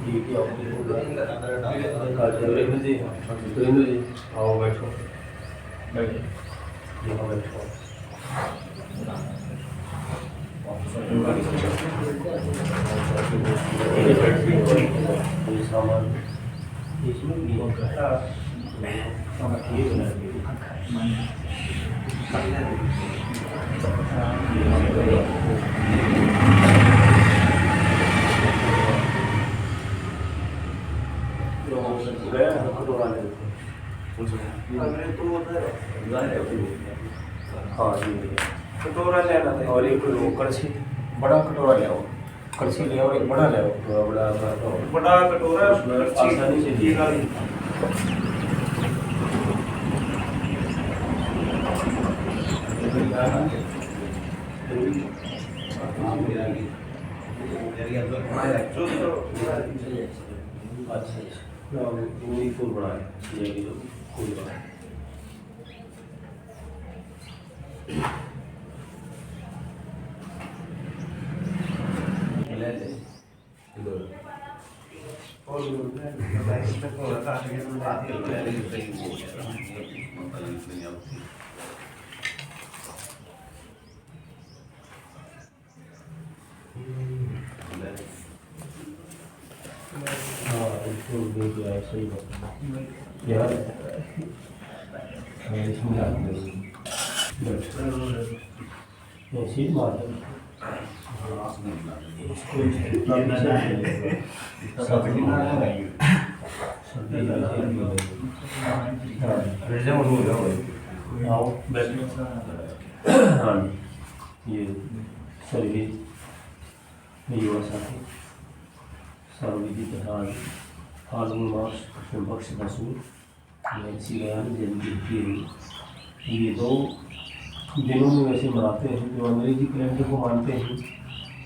जी की सुरेंद्र जी, सुरेंद्र जी आओ बैठो। बैठो जी, हाँ बैठो। ये सामान इसमें भी ये गया कटोरा लेते हाँ जी कटोरा लेना था और एक कड़छी बड़ा कटोरा ले आओ। कड़छी ले आओ, एक बड़ा ले आओ, थोड़ा बड़ा कटोरा आसानी से दिएगा। अच्छा वही फूल बड़ा है फूल बड़ा है। सही बात है इसमें ऐसी बात है। आओ बैठो। हाँ ये सभी युवा साथी सर्वविधि प्रधान फाल्गुन मास कृष्ण पक्ष का सूर श्री दयाल जयंती होती है। ये 2 दिनों में वैसे मनाते हैं, जो अंग्रेजी कैलेंडर को मानते हैं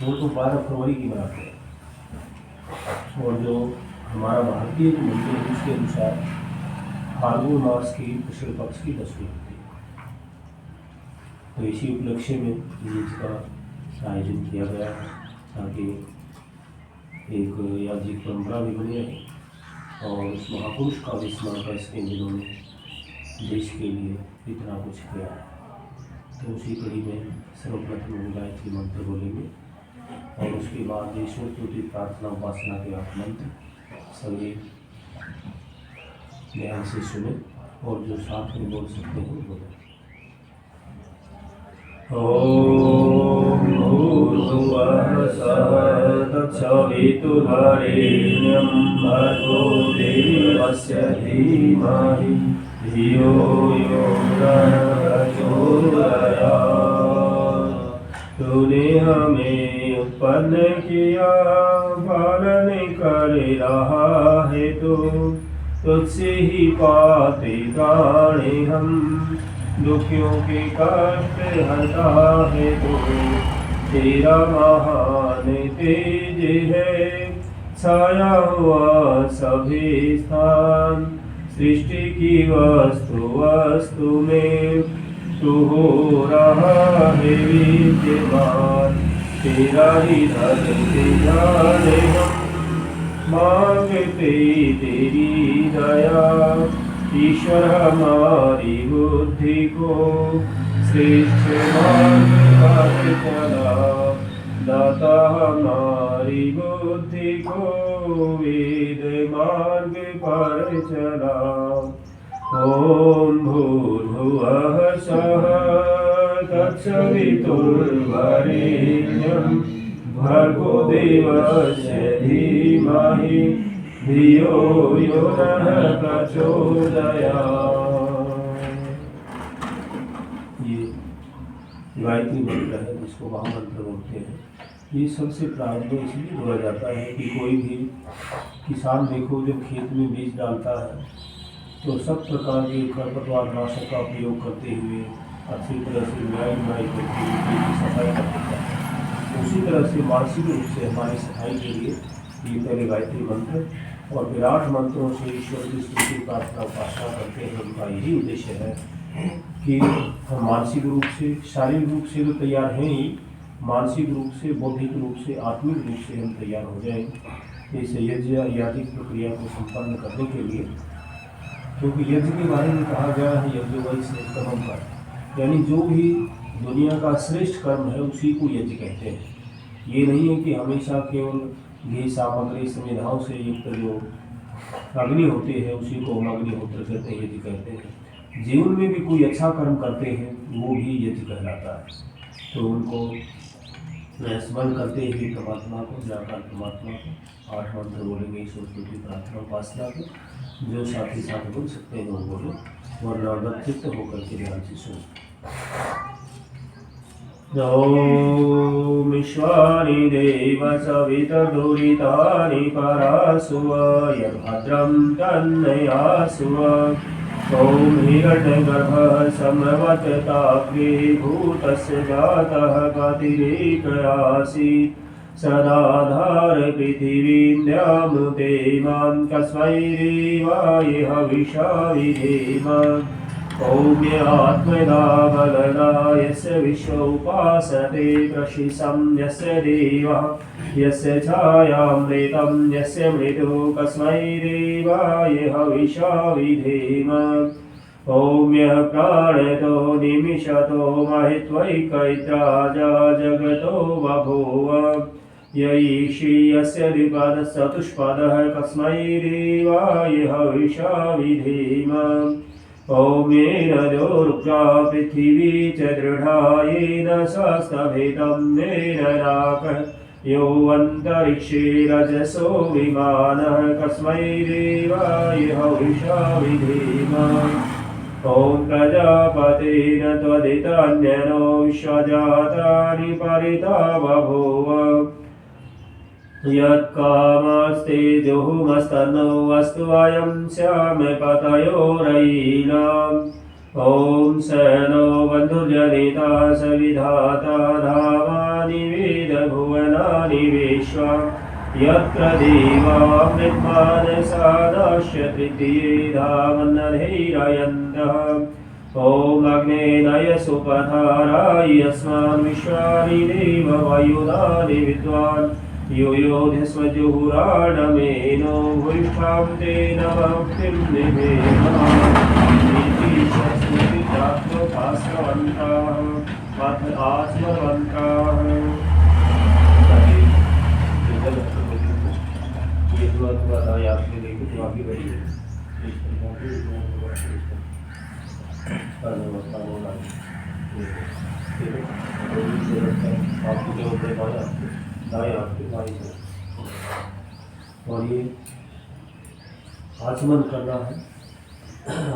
वो तो 12 फरवरी की मनाते हैं, और जो हमारा भारतीय जो मंदिर है उसके अनुसार फाल्गुन मास की कृष्ण पक्ष की 10वीं होती है। तो इसी उपलक्ष्य में इसका आयोजन किया गया है ताकि एक यादृच्छिक परंपरा भी बनी रहे और उस महापुरुष का भी स्मरण कर सकें जिन्होंने देश के लिए इतना कुछ किया। तो उसी कड़ी में सर्वप्रथम गायत्री मंत्र बोलेंगे और उसके बाद ईश्वर स्तुति प्रार्थना उपासना के 8 मंत्र सभी ध्यान से सुने और जो साथ में बोल सकते हैं बोले। ओम भूर्भुवः स्वः तत्सवितुर्वरेण्यं भर्गो देवस्य धीमहि धियो यो नः प्रचोदयात्। तूने हमें उत्पन्न किया, पालन कर रहा है तो तुझसे ही पाते प्राणी हम। दुखियों के कष्ट हटा है तो तेरा महान तेज है। छाया हुआ सभी स्थान, सृष्टि की वस्तु में तू हो रहा है विद्यमान। तेरा ही धरती जाने हम मांगते तेरी दया। ईश्वर हमारी बुद्धि को श्रेष्ठ मार्ग पर चला। दाता हमारी बुद्धि को वेद मार्ग पर चला। ओम भूर्भुवः स्वः तत्सवितुर्वरेण्यं भर्गो देवस्य धीमहि धियो यो नः प्रचोदयात्। ये गायत्री मंत्र है जिसको महामंत्र बोलते हैं। ये सबसे प्रारंभ इसलिए बोला जाता है कि कोई भी किसान देखो जब खेत में बीज डालता है तो सब प्रकार के खरपतवार नाशक का प्रयोग करते हुए अच्छी तरह से न्याय करते हुए सफाई करते हैं। उसी तरह से मानसिक रूप से हमारी सफाई के लिए ये पहले गायत्री मंत्र और विराट मंत्रों से ईश्वर की स्तुति प्रार्थना उपासना करते हैं। उनका यही उद्देश्य है कि हम मानसिक रूप से शारीरिक रूप से तो तैयार हैं ही, मानसिक रूप से बौद्धिक रूप से आत्मिक रूप से हम तैयार हो जाएं इस यज्ञ आदि प्रक्रिया को संपन्न करने के लिए, क्योंकि यज्ञ के बारे में कहा गया है यज्ञ वही श्रेष्ठतम कर्म, यानी जो भी दुनिया का श्रेष्ठ कर्म है उसी को यज्ञ कहते हैं। ये नहीं है कि हमेशा केवल घी सामग्री संविधाओं से युक्त जो अग्नि होती है उसी को हम अग्निहोत्र कहते हैं, यज्ञ कहते हैं। जीवन में भी कोई अच्छा कर्म करते हैं वो भी यज्ञ कहलाता है। तो उनको स्मरण करते हुए परमात्मा को, निराकार परमात्मा को 8 मंत्र बोलेंगे, ईश्वर स्तुति प्रार्थना उपासना को, जो साथ ही साथ बोल सकते हैं वो बोले, वरना चित्त होकर के ध्यान से सुन। ओम विश्वानि देव सवितर्दुरितानि परासुव यद्भद्रं तन्नयासुव। ओम हिरण्यगर्भः समवतताग्रे भूतस्य जातः गतिरेकयासीत् सदाधार पृथिवीं द्यामुते मां कस्मै देवाय हविषा विधेम। ओम्यात्मना बलना यस्य विश्वोपासते प्रशिशं यस्य देवः यस्य छायामृतं यस्य मृतो कस्मै देवाय हविषा विधेम। ओम्यः प्राणतो निमिषतो महित्वैकैत्राजा जगतो बभूव। यैषि यस्य द्विपदः चतुष्पदः कस्मै देवाय हविषा विधेम। ओमेन रुद्रा पृथिवी च दृढा येन शास्तभेदं येन राकः यो अन्तरिक्षे रजसो विमानः कस्मै देवाय हविषा विधेम। ॐ प्रजापतेन त्वदितन्यनो विश्वजातानि परिता बभूव। यत्कामस्ते जुहुमस्तनो अस्तु अयं श्यामपतयोरयीनाम्। ॐ स नो बन्धुर्जनिता सविधाता धामानि वेदभुवनानि विश्वा। यत्र देवामृतमानसादास्य तृतीये धामन्नधैरयन्तः। ॐ अग्नेनय सुपथाराय अस्मान् विश्वानि देव वायुधानि विद्वान्। यो योधस्वजुहुराणमेनो भूष्ठां तेन भक्तिं निभेमः आत्मवन्ताः। ये दुआ आपने देखी तो आगे बढ़िए आपको क्या होता है दाएं हाथ के बाएं से, और ये आचमन करना है।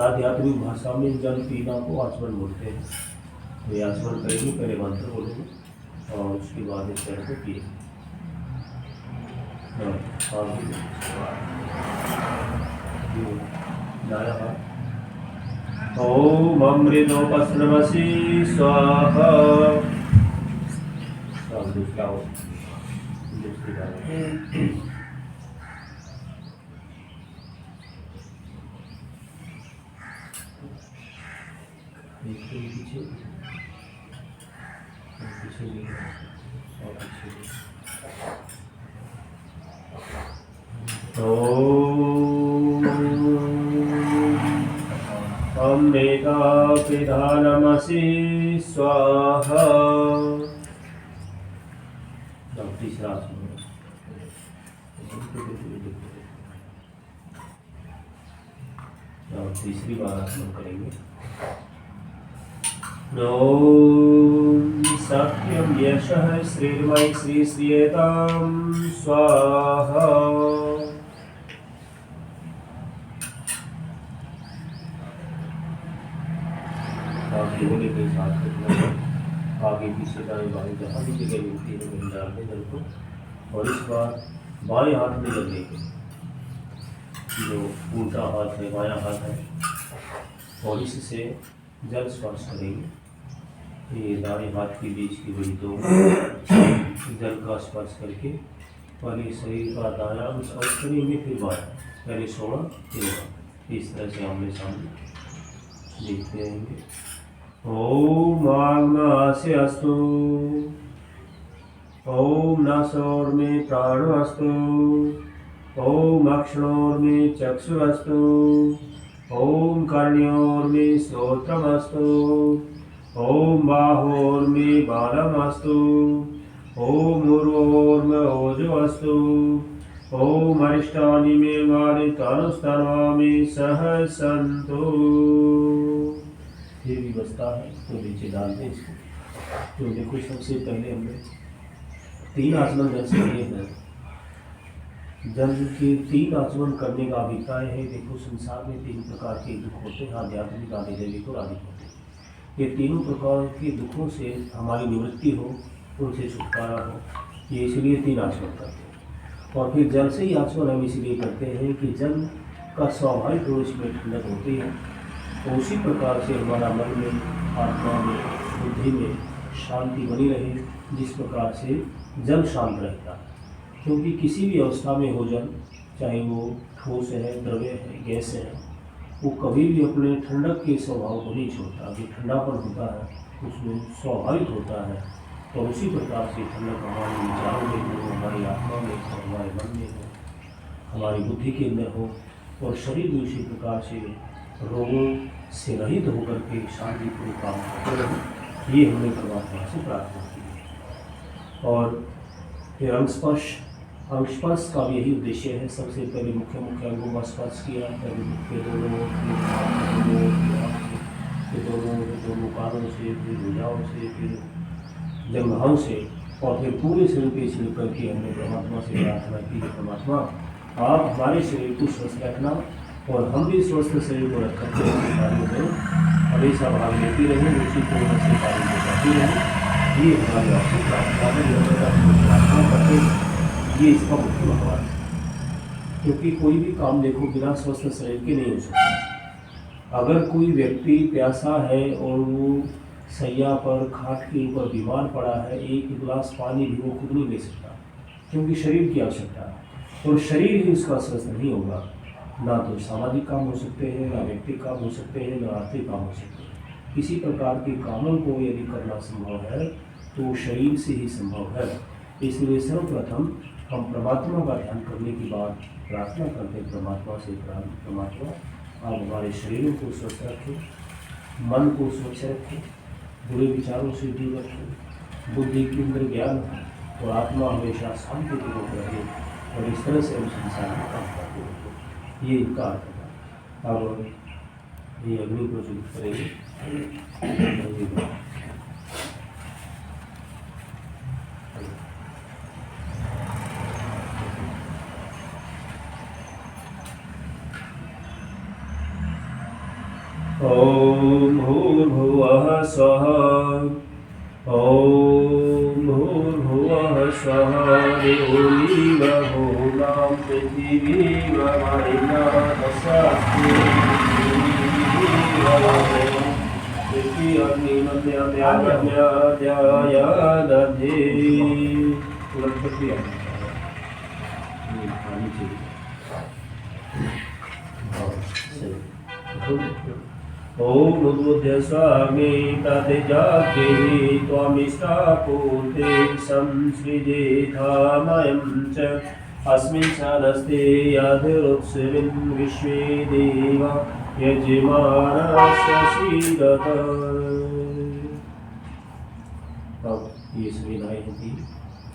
आध्यात्मिक भाषा में जल पीना को आचमन बोलते हैं। तो ये आचमन करेंगे, पहले मंत्र बोलेंगे और उसके बाद इस तरह को पिए। दाया हाथ। ओम अमृतोपस्रवसी स्वाहा। दूसरा हो दूसरी बात पीछे पीछे और पीछे। अमृता पिधानमसि स्वाहा। तीसरा तीसरी बार आसमान करेंगे। ओम सत्यम यशः श्रीर्मयि श्री श्रियतां स्वाहा। बोले के साथ आगे पीछे दाएं बाएं जहाँ भी जगह मिलती है वहीं डाल दें जल को। और इस बार बाएं हाथ में जल लेंगे, जो उल्टा हाथ है बायां हाथ है, और इससे जल स्पर्श करेंगे। ये दाएं हाथ के बीच की बड़ी दो जल का स्पर्श करके पहले शरीर का दायां स्पर्श करेंगे, फिर बायां, पहले 16 फिर बायां, इस तरह से आमने सामने देखते रहेंगे। ओम आग्नास्य अस्तु। ओम नासोर में प्राण अस्तु। ओम अक्षणोर्मे चक्षुरस्तु, ओम कर्ण्योर्मे श्रोत्रमस्तु, ओम बाहोर्मे बालमस्तु, ओम उर्वोर्मे ओजोऽस्तु, ओम अरिष्टानि मे वानि तानुस्तनवामि सह सन्तु। ये भी बसता है तो नीचे डाल दें इसको। तो देखो सबसे पहले हमने 3 आचमन जल से लिए हैं। जल के 3 आचमन करने का अभिप्राय है, देखो संसार में 3 प्रकार के दुख होते हैं, आध्यात्मिक, आधिदैविक और आदिक होते हैं। ये तीनों प्रकार के दुखों से हमारी निवृत्ति हो, उनसे छुटकारा हो, ये इसलिए 3 आचमन करते हैं। और फिर जल से ही आचमन हम इसलिए करते हैं कि जल का स्वाभाविक रूप में ठंडक होती है, तो उसी प्रकार से हमारा मन में, आत्मा में, बुद्धि में शांति बनी रहे, जिस प्रकार से जल शांत रहता है। क्योंकि किसी भी अवस्था में हो जल, चाहे वो ठोस है, द्रव्य है, गैस है, वो कभी भी अपने ठंडक के स्वभाव को नहीं छोड़ता। जो ठंडापन होता है उसमें स्वाभाविक होता है। तो उसी प्रकार से ठंडक हमारे विचारों में हो, हमारी आत्मा में हो, हमारे मन में हो, हमारी बुद्धि के अंदर हो, और शरीर भी उसी प्रकार से रोगों से रहित होकर के शांतिपूर्ण काम करते रहे। ये हमने परमात्मा से प्रार्थना की है। और फिर अंगस्पर्श का भी यही उद्देश्य है। सबसे पहले मुख्य अंगों का स्पर्श किया, पहले के दोनों कानों से, फिर भुजाओं से, फिर जंघाओं से, और फिर पूरे शरीर पे छिड़क करके हमने परमात्मा से प्रार्थना की कि परमात्मा आप हमारे शरीर को स्वस्थ रखना, और हम भी स्वस्थ शरीर को रख करके कार्यों में हमेशा भाग लेती रहें, उसी पूर्ण से कार्य को करती रहें। ये हमारी आपसे प्रार्थना है, प्रार्थना करके ये इसका मुख्य भगवान है। क्योंकि कोई भी काम देखो बिना स्वस्थ शरीर के नहीं हो सकता। अगर कोई व्यक्ति प्यासा है और वो सैया पर, खाट के ऊपर बीमार पड़ा है, एक गिलास पानी भी वो खुद नहीं ले सकता, क्योंकि शरीर की आवश्यकता है। और शरीर ही उसका स्वस्थ नहीं होगा, ना तो सामाजिक काम हो सकते हैं, ना व्यक्तिगत काम हो सकते हैं, ना आर्थिक काम हो सकते हैं। किसी प्रकार के कामों को यदि करना संभव है तो शरीर से ही संभव है। इसलिए सर्वप्रथम हम परमात्मा का ध्यान करने के बाद प्रार्थना करते हैं परमात्मा से, परमात्मा आप हमारे शरीरों को स्वस्थ रखें, मन को स्वच्छ रखें, बुरे विचारों से दूर रखें, बुद्धि के अंदर ज्ञान हो, और आत्मा हमेशा शांति पूर्वक रहे, और इस तरह से हम संसार में काम करते रहें। ये इनका अर्थ है। अब ये अग्नि प्रज्वलित करेंगे। ओम भूर्भुवः स्वः, ओम भूर्भुवः स्वः, देवोलीव भूनां पृथिवीव वैनादशास्ति, पृथ्वी अग्निमध्यादधे। तुरंत प्रक्रिया पानी चाहिए। ओम उद्बुद्ध स्वामी तद्जाग्रे त्वमिष्टापूर्ते संसृजेथामयं च अस्मिन् सदस्ते यदुत्सविन् विश्वे देवा यजमानस्य सीदत। अब ये सुविधाएं होती,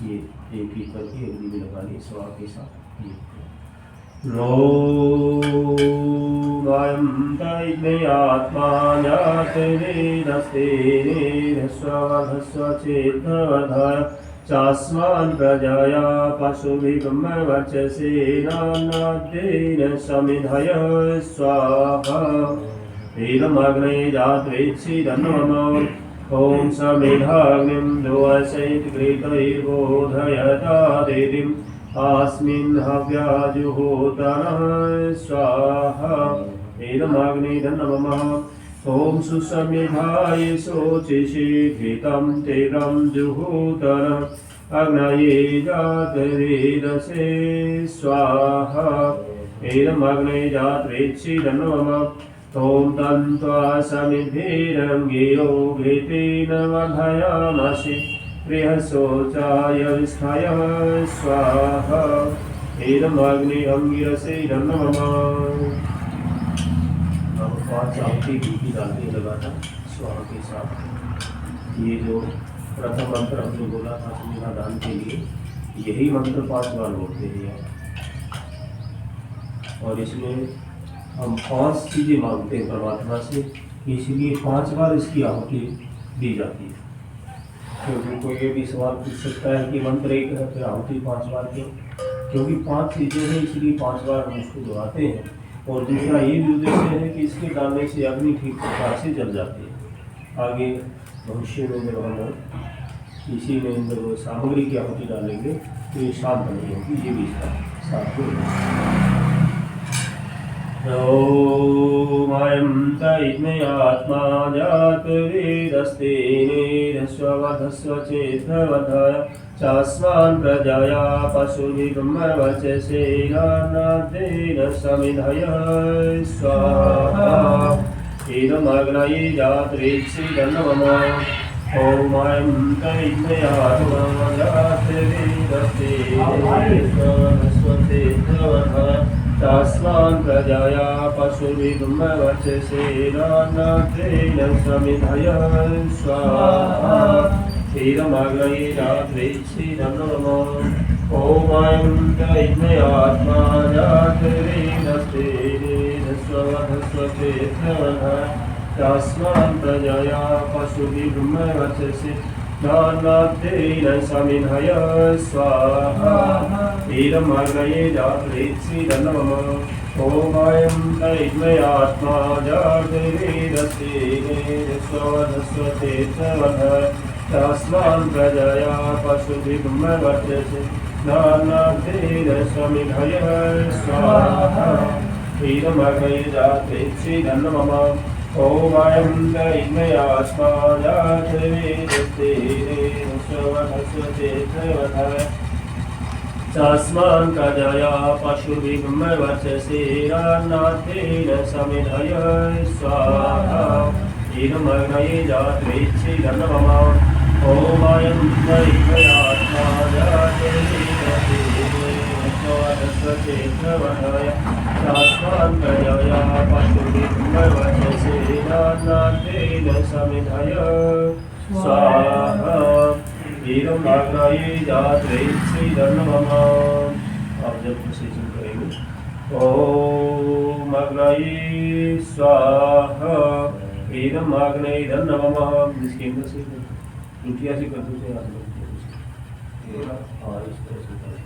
ये एक एक करके अग्नि में लगानी स्वा के साथ। अयं दैवे आत्मा ह्रस्वचेतवधाय चास्मान् प्रजया पशुभिर्ब्रह्मवर्चसेनान्नाद्येन समिधय स्वाहा। इदमग्ने जात्वेत्सिदन्नमः। ॐ समिधाग्निं द्वासैतकृतैर्बोधयता देवीम् अस्मिन् हव्याजुहोतनः स्वाहा। इदमग्निर्नमः। ॐ सुसमिधाय शोचिषे घृतं तेलं जुहोतनः अग्नये जातवेदसे स्वाहा। इदमग्ने जात्वेत्सिदन्नमः। ॐ तन्त्वा समिद्भिरङ्गिरो घृतेन वर्धयामसि। गृहशोचाय विस्थाय स्वाहा। एदम अग्निहं गिरसे नमः। अब 5 आहुति घी डालने लगा था स्वाहा के साथ। ये जो प्रथम मंत्र हमने बोला था अश्वमेधा दान के लिए, यही मंत्र 5 बार बोलते हैं यार। और इसमें हम 5 चीज़ें मांगते हैं परमात्मा से, इसलिए 5 बार इसकी आहुति दी जाती है। क्योंकि कोई ये भी सवाल पूछ सकता है कि मंत्र एक है फिर आहुति 5 बार क्यों? क्योंकि 5 चीज़ें हैं इसलिए 5 बार हम उसको दोहराते हैं। और दूसरा ये भी उद्देश्य है कि इसके डालने से अग्नि ठीक प्रकार से जल जाती है। आगे भविष्य में जब हम इसी में जब सामग्री की आहुति डालेंगे तो ये शांत नहीं होगी, ये भी इसका साथ में। ओम तैमे आत्मा जात वेदस्तेने स्ववधस्व चेतवधय चास्मान् प्रजाया पशुभिर्मवचसेनानादेन समिधय स्वाहा इदमग्नये जात्रेत्सिदन्नमः। ओम तैमे आत्मा जात वेदस्तेने स्ववधस्व चेतवधय तस्मान् प्रजाया पशुभिर्मवचसेनानादेन समिधय स्वाहा इदमग्नये जात्रेत्सिदन्नमः। ओम तैमे आत्मा जात वेदस्तेने स्ववधस्व चेतवधय तस्मान् प्रजाया पशुभिर्मवचसेनानादेन समिधय स्वाहा इदमग्नये जात्रेत्सिदन्नमः। ओम तैमे आत्मा जात वेदस्तेने स्ववधस्व चेतवधय तस्मान् प्रजाया पशुभिर्मवचसेनानादेन समिधय स्वाहा इदमग्नये जात्रेत्सिदन्नमः। ओम तैमे आत्मा जात वेदस्तेने स्ववधस्व चेतवधय तस्मान् प्रजाया पशुभिर्मवचसेनानादेन समिधय स्वाहा इदमग्नये जात्रेत्सिदन्नमः। ओम तैमे आत्मा जात वेदस्तेने स्ववधस्व चेतवधय तस्मान् प्रजाया पशुभिर्मवचसेनानादेन समिधय स्वाहा इदमग्नये जात्रेत्सिदन्नमः। आप जब विशेषण करेंगे ओम अग्नये स्वाहा इदमग्नयेदन्नमः। जिसके अंदर से लुटिया से करते थे आप लोग। हाँ इस तरह से करते।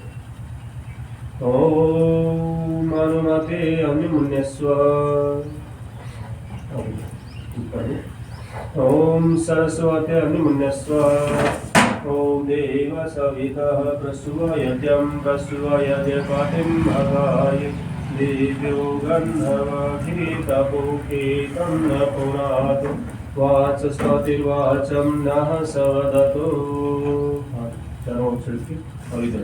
ओम अनुमते अग्निमुन्यस्व। ओम सरस्वती अग्निमुन्यस्व। ओम देव सवितः प्रसूयत्यं प्रसूयत्यपातिं भगाय देव्यो गन्धर्वगीतपुकेतं न पुनातु वाचस्पतिर्वाचं नः सवदतु। चारों ओर चल के और इधर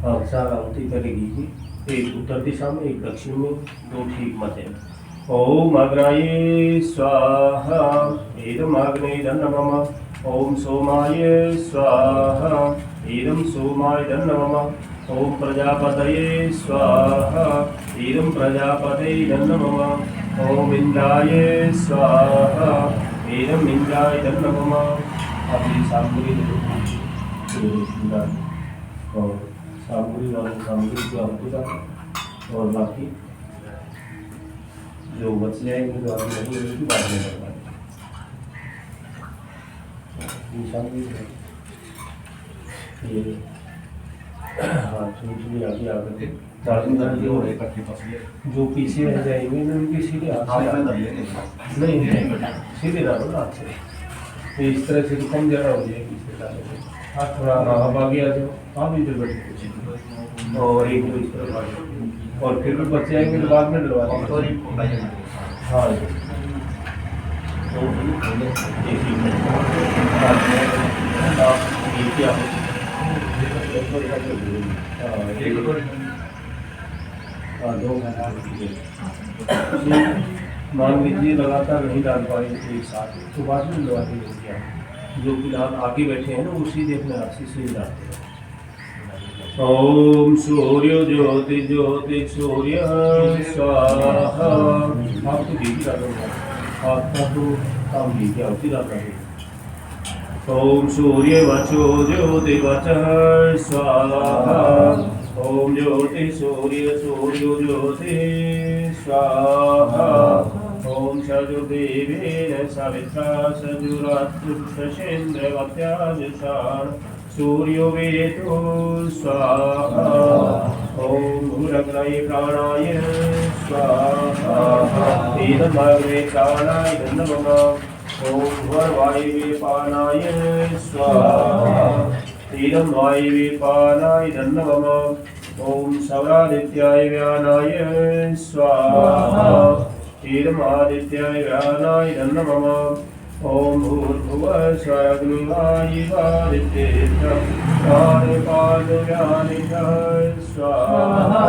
हाँ 4 आहुति करेगी जी। एक उत्तर दिशा में, एक दक्षिण में, 2 ठीक मध्य में। ओम अग्नये स्वाहा इदमग्नयेदन्नमः। ओम सोमाय स्वाहा इदं सोमायदन्नमः। ओम प्रजापतये स्वाहा इदं प्रजापतयेदन्नमः। ओम इंद्राय स्वाहा इदं इंद्रायदन्नमः। अब ये सामग्री और सामग्री वाले सामग्री को आहुति का और बाकी जो बच जाएंगे जो आगे नहीं होगी बाद में करना ये। हाँ छोटी आगे आकर के जो पीछे रह जाएंगे उनकी सीधे हाथ से नहीं सीधे डालो ना हाथ से। इस तरह से कम जगह हो जाएगी इससे डालोगे। हाथ थोड़ा आप आगे आ जाओ, आप इधर बैठे और एक दो इस तरह और फिर भी बच्चे आएंगे तो बाद में डलवा देंगे। हाँ 2 घंटा कीजिए। मान लीजिए लगातार नहीं डाल पाए एक साथ तो बाद में लगाते हो क्या, जो फिलहाल आगे बैठे हैं ना उसी देखना राशि से ही डालते हैं। ओम सूर्य ज्योति ज्योति सूर्य स्वाहा। आपको दीदी डालूंगा, आपका तो काम दी क्या होती डाल रहे। ओम सूर्य वचो ज्योति वचः स्वाहा। ओम ज्योति सूर्य सूर्यो ज्योति स्वाहा। ओम सजुर्देवेन सविता सजुरात्रुषेन्द्रवत्याजुषाण सूर्यो वेतो स्वाहा। ओम भूरग्नये प्राणाय स्वाहा। तेनमग्ने प्राणाय नमः। ओम भुवर्वायवे पानाय स्वाहा। तेनं वायवे पानाय नमः। ओम सौरादित्याय व्यानाय स्वाहा। तेनं आदित्याय व्यानाय नमः। ओम भूर्भुवः स्वग्निवायुवादित्येभ्यः प्राणपानव्यानिभ्यः स्वाहा।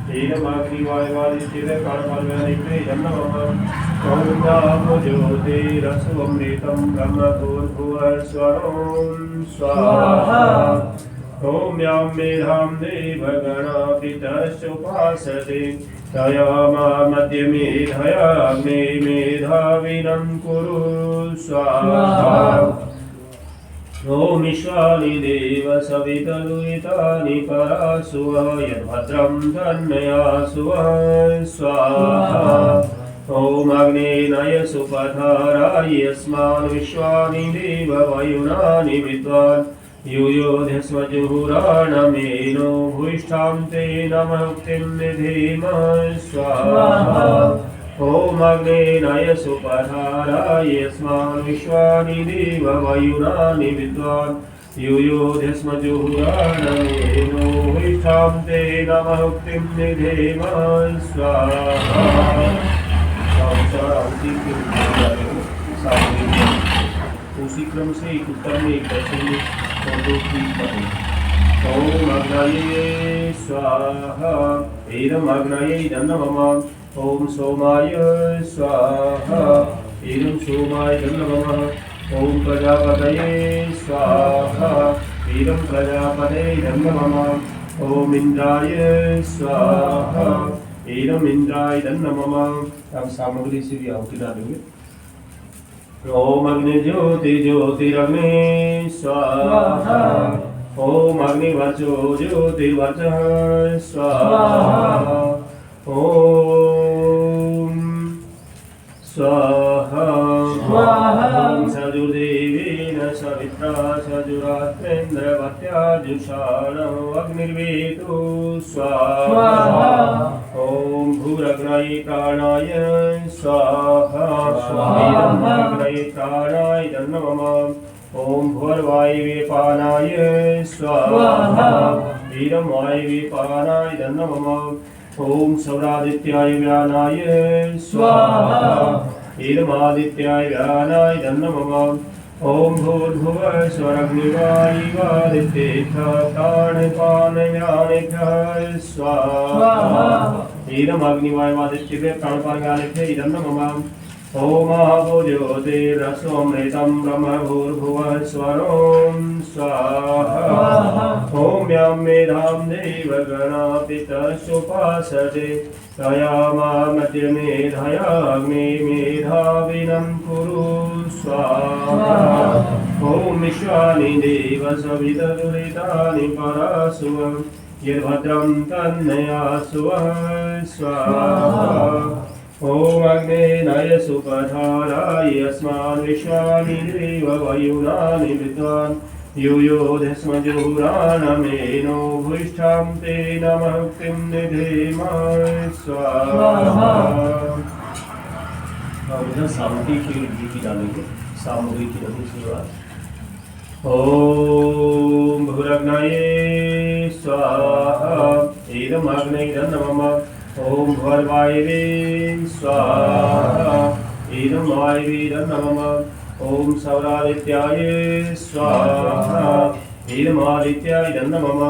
तेनमग्निवायुवादित्येभ्यः प्राणपानव्यानिभ्यः नमः। ओम नामो ज्योतिरसोऽमृतं ब्रह्मभूर्भुवः स्वरों स्वाहा। ओम यां मेधां देवगणापितश्चोपासते तया मध्य मेधया मे मेधाविनं कुरु स्वाहा। ओम ईशानि देव सवितरुतानि परासुवः यद्भद्रं तन्मयासुवः स्वाहा। ओम अग्नेनय सुपथाराय यस्मान् विश्वानि देव वायुनानि विद्वान् यूयोधस्वजुहुराणमेनो भूयिष्ठां ते नमोक्तिं निधेम स्वाहा। ओम अग्नेनय सुपथाराय यस्मान् विश्वानि देव वायुनानि विद्वान् यूयोधस्वजुहुराणमेनो भूयिष्ठां ते नमोक्तिं निधेम स्वाहा। उसी क्रम से एक उत्तर में एक बैठेंगे और 2 ठीक करेंगे। ओम अग्नये स्वाहा। एरम अग्नये नमः। ओम सोमाय स्वाहा। एरम सोमाय नमः। ओम प्रजापतये स्वाहा। एरम प्रजापतये नमः। ओम इंद्राय स्वाहा। एरम इंद्राय नमः। अब सामग्री से भी आहुति डालेंगे। ओम अग्नि ज्योति ज्योतिरग्नि स्वाहा। ओम अग्निवचो ज्योतिर्वचः स्वाहा। ओम स्वाहा। ओम सजुर्देवेन सविता सजुरात्रेन्द्रवत्याजुषाण अग्निर्वेतो स्वाहा। ओम भूरग्नये प्राणाय स्वाहा। अग्नये प्राणाय नमः। ओम भुवर्वायवे पानाय स्वाहा। वीरं वायवे पानाय नमः। ओम सौरादित्याय व्यानाय स्वाहा। वीरमादित्याय व्यानाय नमः। ओम भूर्भुवः स्वरग्निवायुवादित्येभ्यः प्राणपानव्यानिभ्यः स्वाहा। वीरमग्निवायुवादित्येभ्यः प्राणपानव्यानिभ्यः नमः। ओम आहो ज्योतिरसोऽमृतं ब्रह्मभूर्भुवः स्वरों स्वाहा। ओम यां मेधां देवगणापितश्चोपासते तया मध्य मेधया मे मेधाविनं कुरु स्वाहा। ओम विश्वानि देव सवितरुतानि परासुवः यद्भद्रं तन्मयासुवः स्वाहा। ओम अग्नेनय सुपथाराय यस्मान् विश्वानि देव वायुनानि विद्वान् यूयोधस्मजुहुराणमेनो भूयिष्ठां ते नमोक्तिं निधेम स्वाहा। अब इधर सामग्री की विधि डालेंगे। सामग्री की रही शुरुआत। ओम भूरग्नये स्वाहा। एरम अग्नये नमः। ओम भुवर्वायवे स्वाहा। एरम वायवे नमः। ओम सौरादित्याय स्वाहा। एरम आदित्याय नमः।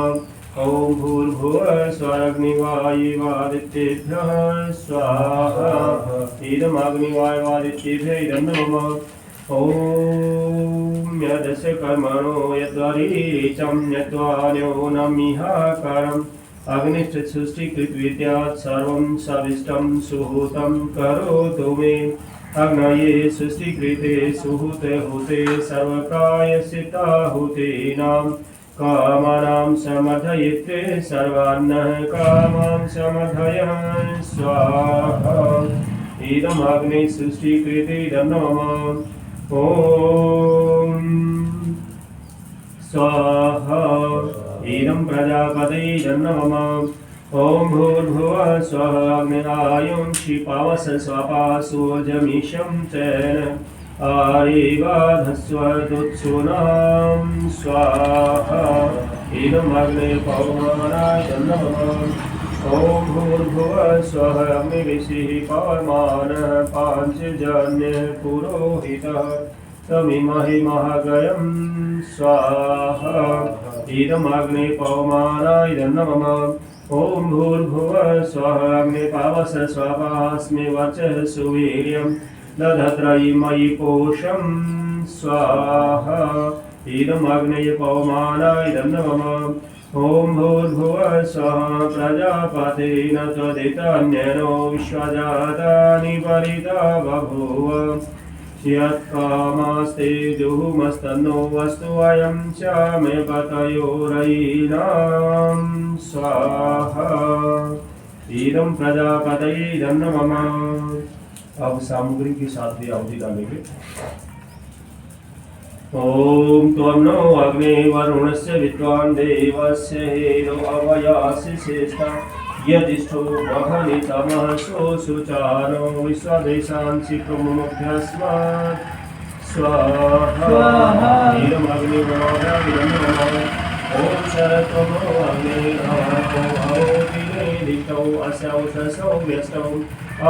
ओम भूर्भुवः स्वरग्निवायुवादित्येभ्यः स्वाहा इदमग्निवायुवादित्येभ्यः इदं नमः ओम यदस्य कर्मणो यद्वारीचं यद्वान्यो नमिहाकारम् अग्निश्च सृष्टिकृतविद्यात् सर्वं सविष्टं सुहूतं करोतु मे अग्नये सृष्टिकृते सुहूते हुते सर्वकायसिताहुतीनां कामानां समर्थयित्वे सर्वान्नः कामां समर्थय स्वाहा इदमग्नि सृष्टिकृते इदं नमः ॐ स्वाहा इदं प्रजापते इदं नमः ॐ भूर्भुवः स्वः अग्निरायुं क्षिपावस स्वपा सूर्यमिषं तेन आरिवाधस्वदुत्सूनां स्वाहा इदमग्ने पवमानाय नमः ॐ भूर्भुवः स्वः अग्निविशिः पवमानः पाञ्चजन्यः पुरोहितः तमिमहि महागयं स्वाहा इदमग्ने पवमानाय नमः ॐ भूर्भुवः स्वः अग्ने पावस स्वापास्मि वचः सुवीर्यं दधत्रयि मयि पोषं स्वाहा इदमग्ने पवमानाय नमः ॐ भूर्भुवः स्वः प्रजापतेन त्वदितन्यनो विश्वजातानि परिता बभूव यत्कामास्ते जुहुमस्तन्नो वस्तु अयं च मे पतयोरयीनां स्वाहा इदं प्रजापतये इदं नमः। अब सामग्री के साथ भी आहुति डालेंगे। ओम त्वं नो अग्ने वरुणस्य विद्वान् देवस्य हेरो अवयासि श्रेष्ठा यदिष्ठो वहनि तमः सुचानो विश्वदेशांसि प्रमुख्यस्मात् स्वाहा इदमग्निवरोधं नमः ॐ शरत्वमो अग्निर्धातो अवोतिनेदितौ अस्यौषसौ व्यस्तौ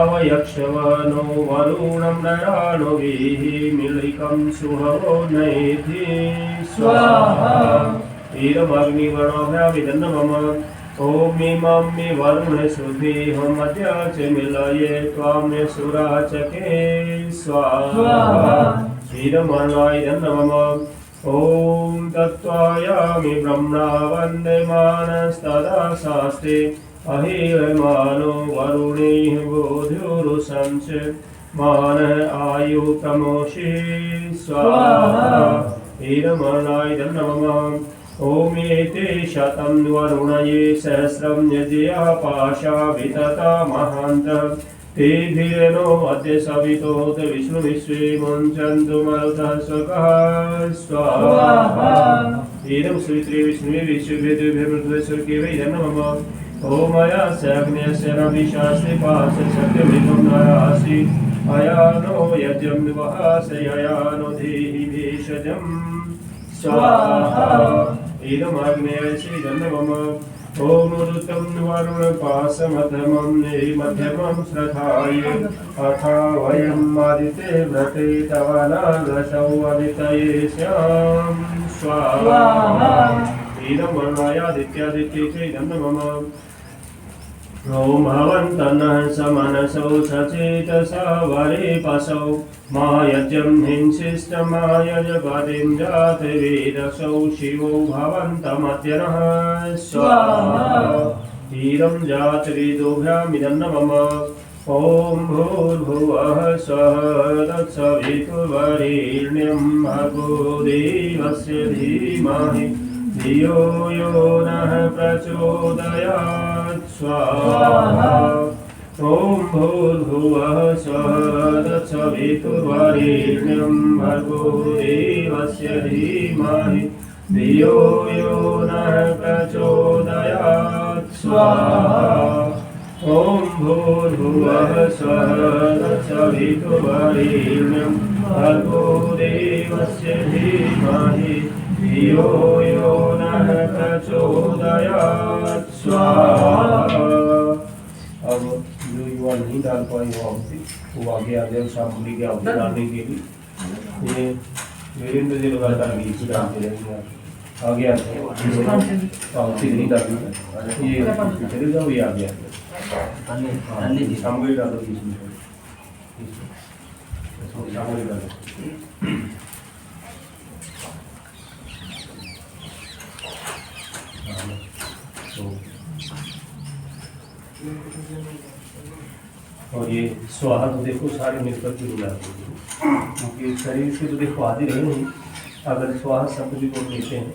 अवयक्षवनो वरुणं नराणो वीहि मिलिकं सुहवो नैधि स्वाहा इदमग्निवरोधं नमः ओम इमं मे वरुण सुधीः मध्य च मिलये त्वां मे सुरा चके स्वाहा इदमर्वाय नमः ॐ तत्त्वायामि ब्रह्मणा वन्दमानस्तदा शास्त्रे अहिरमानो वरुणैः बोधुरुसंच मानः आयुप्रमोषे स्वाहा इदमर्वाय नमः ओम एते शतं वरुणये सहस्रं यजया पाशा वितता महान्तः तेभिर्नो अद्य सवितोत विष्णुविश्वे मुञ्चन्तु मरुतः स्वकः स्वाहा इदं सुवित्रे विष्णुवे विश्ववेदभिर्मृद्वेश्वरके वै नमः ओम अयास्य अग्न्यस्य रविशास्त्रे पास्य सत्यमिदं नरासि अयानो यज्ञं विवहासययानो देहि भेषजम् स्वाहा इदमग्नेयसि नमः ॐ ऋतं वरुणपाशमध्यमं मध्यमं श्रद्धाय अथा वयम् आदिते व्रते तव नागसौ अदितये स्याम स्वाहा इदं वर्णायादित्यादित्ये च इदं नमः ॐ भवन्तनः समनसौ सचेतसा वरे पशौ मायजं हिंसिष्टमायजपतिं जातवेदसौ शिवो भवन्तमद्यनः स्वाहा इदं जातवेदोभ्यामिदं नमः ॐ भूर्भुवः स्वः तत्सवितुर्वरेण्यं भर्गो देवस्य धीमहि धियो यो नः प्रचोदयात् स्वाहा ॐ भूर्भुवः स्वः तत्सवितुर्वरेण्यं भर्गो देवस्य धीमहि धियो यो नः प्रचोदयात् स्वाहा ॐ भूर्भुवः स्वः तत्सवितुर्वरेण्यं भर्गो देवस्य धीमहि धियो यो नः प्रचोदयात् स्वाहा। अब जो युवा नहीं डाल पाए वो आहुति वो आगे आ गए सामग्री की आहुति डालने के लिए ये वीरेंद्र जी लगातार गीत डालते रहेंगे। आ गया चिकनी डाल दी, ये चलेगा, ये आ गया सामग्री डालो, सामग्री डालो। और ये स्वाहा तो देखो सारे मिलकर के मिला देंगे, क्योंकि शरीर से तो देखो हाजिर है नहीं। अगर स्वाहा शब्द भी बोल देते हैं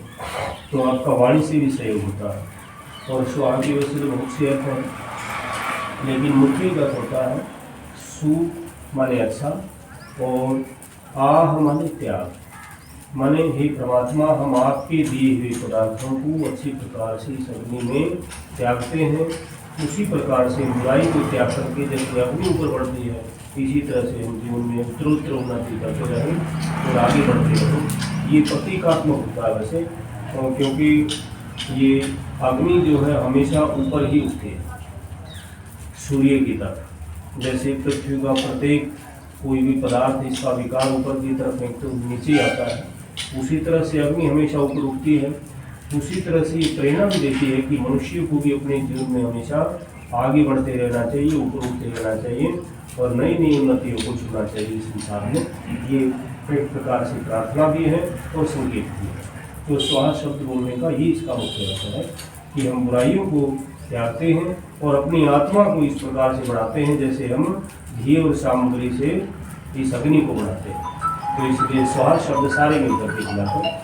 तो आपका वाणी से भी सहयोग होता है, और स्वाहा की वजह से तो बहुत से अर्थ है, लेकिन मुख्य अर्थ होता है सु माने अच्छा और आह माने त्याग, माने हे परमात्मा हम आपके दिए हुए पदार्थों को अच्छी प्रकार से इस अग्नि में त्यागते हैं। उसी प्रकार से बुराई को त्याग करके जैसे अग्नि ऊपर बढ़ती है, इसी तरह से हम जीवन में उत्तरोत्तर उन्नति करते रहें और आगे बढ़ते रहें। ये प्रतीकात्मक होता है वैसे, क्योंकि ये अग्नि जो है हमेशा ऊपर ही उठती है सूर्य की तरफ। जैसे पृथ्वी का प्रत्येक कोई भी पदार्थ इसका विकार ऊपर की तरफ एक तो नीचे आता है, उसी तरह से अग्नि हमेशा ऊपर उठती है। उसी तरह से ये प्रेरणा भी देती है कि मनुष्य को भी अपने जीवन में हमेशा आगे बढ़ते रहना चाहिए, ऊपर उठते रहना चाहिए और नई नई उन्नतियों को छूना चाहिए इस संसार में। ये एक प्रकार से प्रार्थना भी है और संकेत भी है। तो स्वाहा शब्द बोलने का ये इसका मुख्य अर्थ है कि हम बुराइयों को त्यागते हैं और अपनी आत्मा को इस प्रकार से बढ़ाते हैं जैसे हम घी और सामग्री से इस अग्नि को बढ़ाते हैं। तो इसलिए स्वाहा शब्द सारे मिलकर के खिलाते हैं।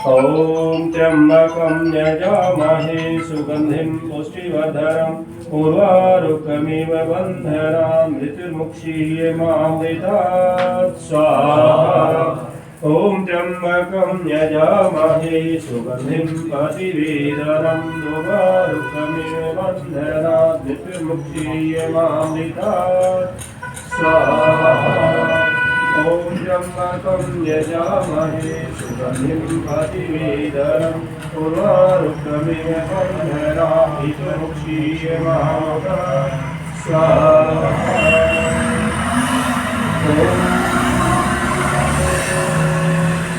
ओम त्र्यंबकं यजामहे सुगंधिं पुष्टिवर्धनम् उर्वारुकमिव बन्धनान् मृत्युर्मुक्षीयमामृतात् स्वाहा। ओम त्र्यंबकं यजामहे सुगंधिं पुष्टिवर्धनम् उर्वारुकमिव बन्धनान् मृत्युर्मुक्षीयमामृतात् स्वाहा। ओम त्र्यंबकं यजामहे सुगंधिं पुष्टिवर्धनम् उर्वारुकमिव बन्धनान् मृत्युर्मुक्षीयमामृतात् स्वाहा।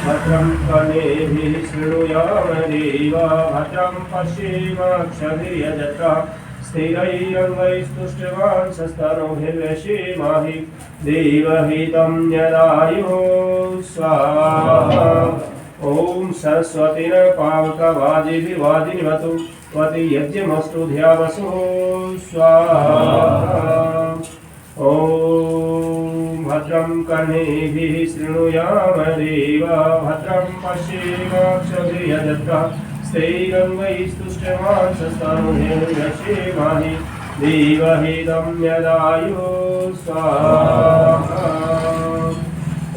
भद्रं कर्णेभिः शृणुयाम देवा भद्रं पश्येमाक्षभिर्यजत्रा स्थिरैरङ्गैस्तुष्टवांसस्तनोभिर्व्यसेमहि देवहितं यदायुः स्वाहा। ओम सरस्वती न पावकवाजिभिर्वाजिनिवतु त्वति यज्ञमस्तु ध्यावसो स्वाहा। ओम भद्रं कर्णेभिः शृणुयाम देवा भद्रं पश्येमाक्षभिर्यजत्रा स्थिरैरङ्गैस्तुष्टवांसस्तनोभिर्व्यसेमहि देवहितं यदायुः स्वाहा।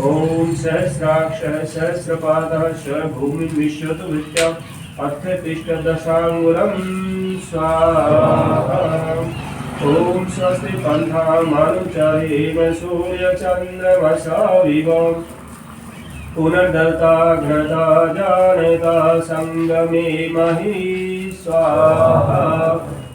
ओम सहस्राक्षः सहस्रपादः स्वभूमिं विश्वतु विद्याम् अर्थतिष्ठदशाङ्गुलं स्वाहा। ओम स्वस्ति पन्थामनुचरेम सूर्यचन्द्रमसा विवम् पुनर्दत्ता घ्नता जानता संगमे महि स्वाहा।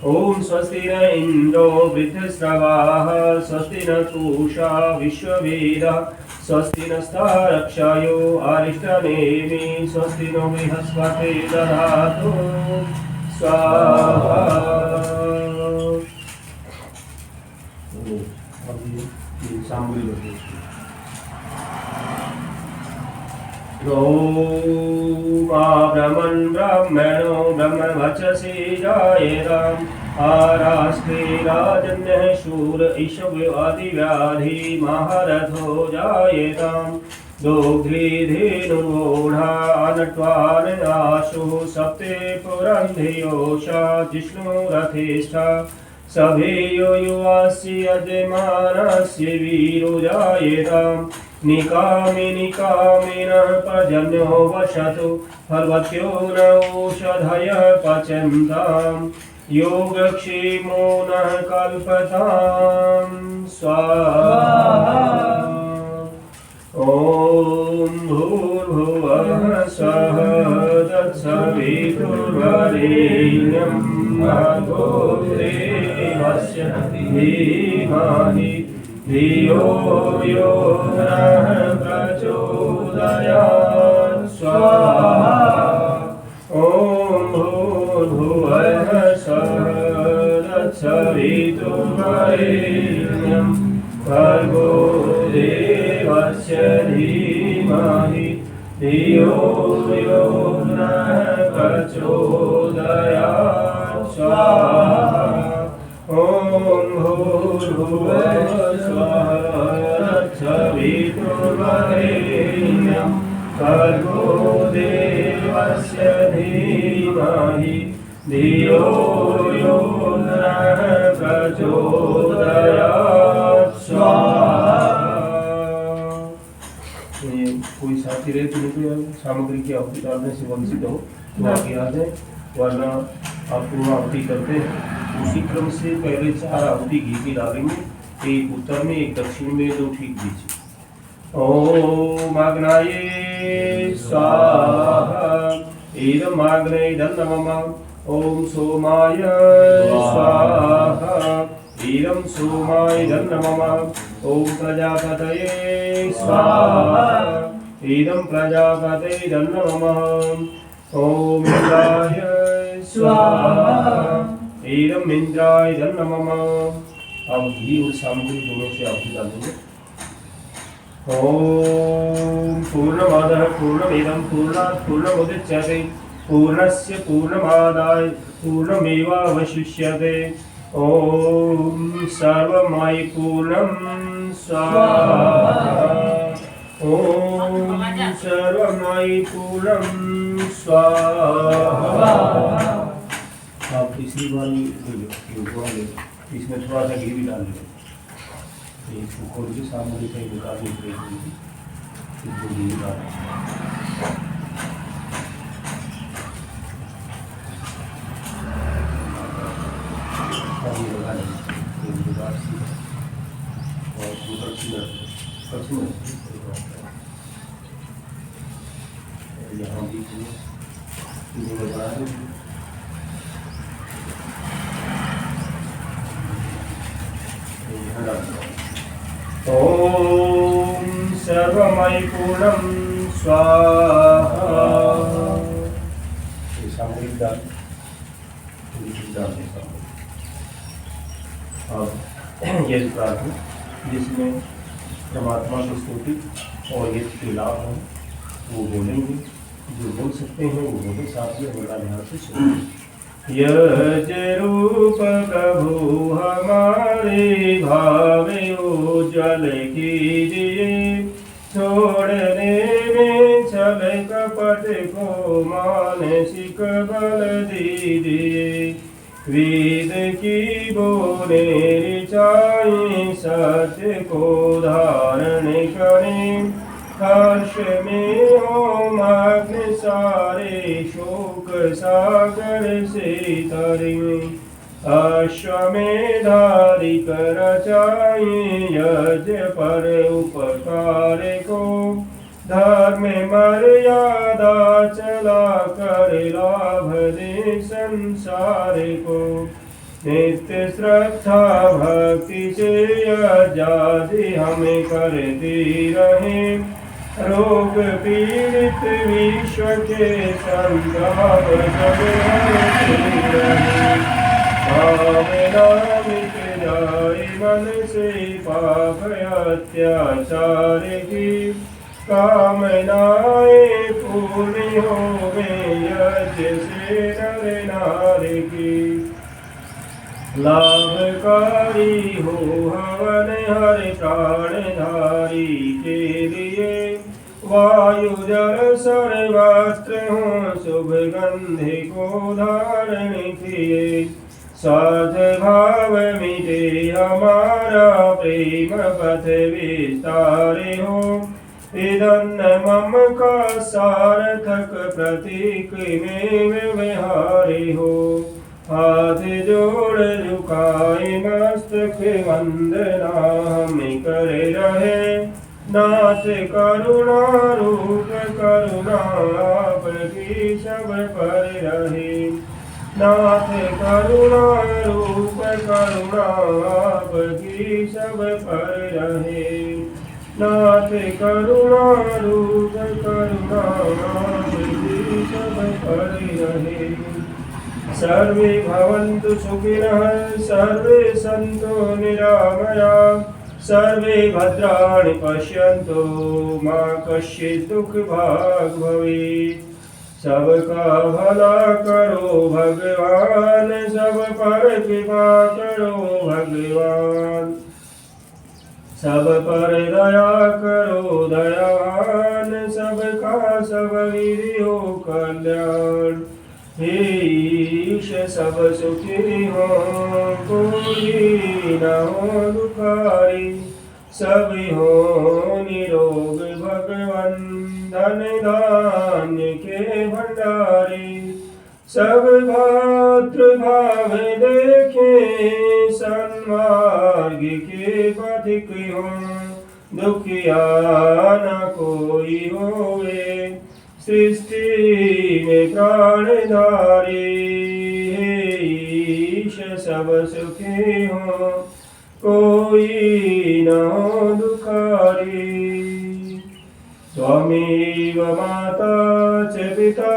ओम स्वस्ति न इंद्रो वृद्धश्रवाः स्वस्ति न पूषा विश्ववेदाः स्वस्ति नस्तारक्षयो अरिष्टनेमि स्वस्ति नो बृहस्पतिर्दधातु स्वाहा। ओम ब्रह्मन् ब्रह्मणो ब्रह्मवचसि जायेताम् आराष्ट्रे राजन्यः शूर ईशव्याधिव्याधि महारथो जायेताम् दोग्ध्री धेनुर्वोढा अनट्वान् आशुः सप्ते पुरन्धियोषा जिष्णुरथेष्ठा सभेयो युवास्य यजमानस्य वीरो जायेताम् निकामे निकामेन पर्जन्यो वसतु पर्वत्यो न औषधयः पचन्ताम् योगक्षेमो न कल्पताम् स्वाहा। ॐ भूर्भुवः स्वः तत्सवितुर्वरेण्यं भर्गो देवस्य धीमहि धियो यो नः प्रचोदयात् स्वाहा। सवितुर्वरेण्यं भर्गो देवस्य धीमहि धियो यो नः प्रचोदयात् स्वाहा। ॐ भूर्भुवः स्वः सवितुर्वरेण्यं भर्गो देवस्य धीमहि धियो यो नः प्रचोदयात् स्वाहा। कोई साथी रहे तो सामग्री की आहुति डालने से वंचित हो तो आगे आ जाए, वरना आप पूर्ण आहुति करते हैं उसी क्रम से पहले 4 आहुति घी की डालेंगे, एक उत्तर में, एक दक्षिण में, 2 ठीक बीच। ओम आग्नेये स्वाहा इदम् आग्नेयं नमः। ओम सोमाय स्वाहा इदं सोमायं नमः। ओम प्रजापतये स्वाहा इदं प्रजापतये नमः। ओम इंद्राय स्वाहा इदं इंद्राय नमः। अब घी और सामग्री दोनों से आहुति डालेंगे। ओम पूर्णमादः पूर्णमिदं पूर्णात् पूर्णमुदच्यते पूर्णस्य पूर्णमादाय पूर्णमेवावशिष्यते। ओम सर्वमयि पूर्णं स्वाहा। ओम सर्वमयि पूर्णं स्वाहा। आप तीसरी बार इसमें थोड़ा सा घी भी डाल दें, खोल के सामने कहीं निकाल घी डाल। यहाँ भी ओम सर्वमयि पूर्णं स्वाहा। सामग्री डाल अब यह प्रार्थना जिसमें परमात्मा की स्तुति और यज्ञ के लाभ हैं वो बोलेंगे, जो बोल सकते हैं वो बोले, साथ में बड़ा ध्यान से सुनें। यज रूप प्रभु हमारे भावे उज्ज्वल कीजिए, छोड़ने में छल कपट को मानसिक बल दीजिए। वेद की बोले ऋचाएं सत्य को धारण करें, हर्ष में हो मग्न सारे शोक सागर से तरें। अश्वमेधाधिक रचाएं यज्ञ पर उपकार को, धर्म मर्यादा चला कर लाभ दे संसार को। नित्य श्रद्धा भक्ति से आजादी हमें करती रहे, रोग पीड़ित विश्व के संताप सब हरते रहे। भावना मिट जाए मन से पाप अत्याचार की, कामनाएं पूर्ण होवे यज्ञ से नर नारी की। लाभकारी हो हवन हर प्राणधारी के लिए, वायु जल सर्वत्र हो शुभ गंधि को धारण किए। साध भाव मिटे हमारा प्रेम पथ विस्तारे हो, इदन्न मम का सार्थक प्रतीक में व्यवहारी हो। हाथ जोड़ झुकाए मस्तक वंदना हम करे रहे, नाथ करुणा रूप करुणा आपकी सब पर रहे। नाथ करुणा रूप करुणा आपकी सब पर रहे। नाथ करुणा रूप करुणा आपकी सब पर रहे। सर्वे भवन्तु सुखिनः सर्वे सन्तु निरामयाः सर्वे भद्राणि पश्यन्तु मा कश्चित् दुःखभाग् भवेत्। सबका भला करो भगवान सब पर कृपा करो भगवान सब पर दया करो दयावान सबका सब विधियो कल्याण। हे ईश सब सुखी हो कोई न हो दुखारी सभी हो निरोग भगवन धन धान्य के भंडारी सब भातृ भाव देखे सन्मार्ग के पथिक हो दुखिया न कोई होवे सृष्टि में प्राणधारी। हे ईश सब सुखी हो कोई न हो दुखारी त्वमेव माता च पिता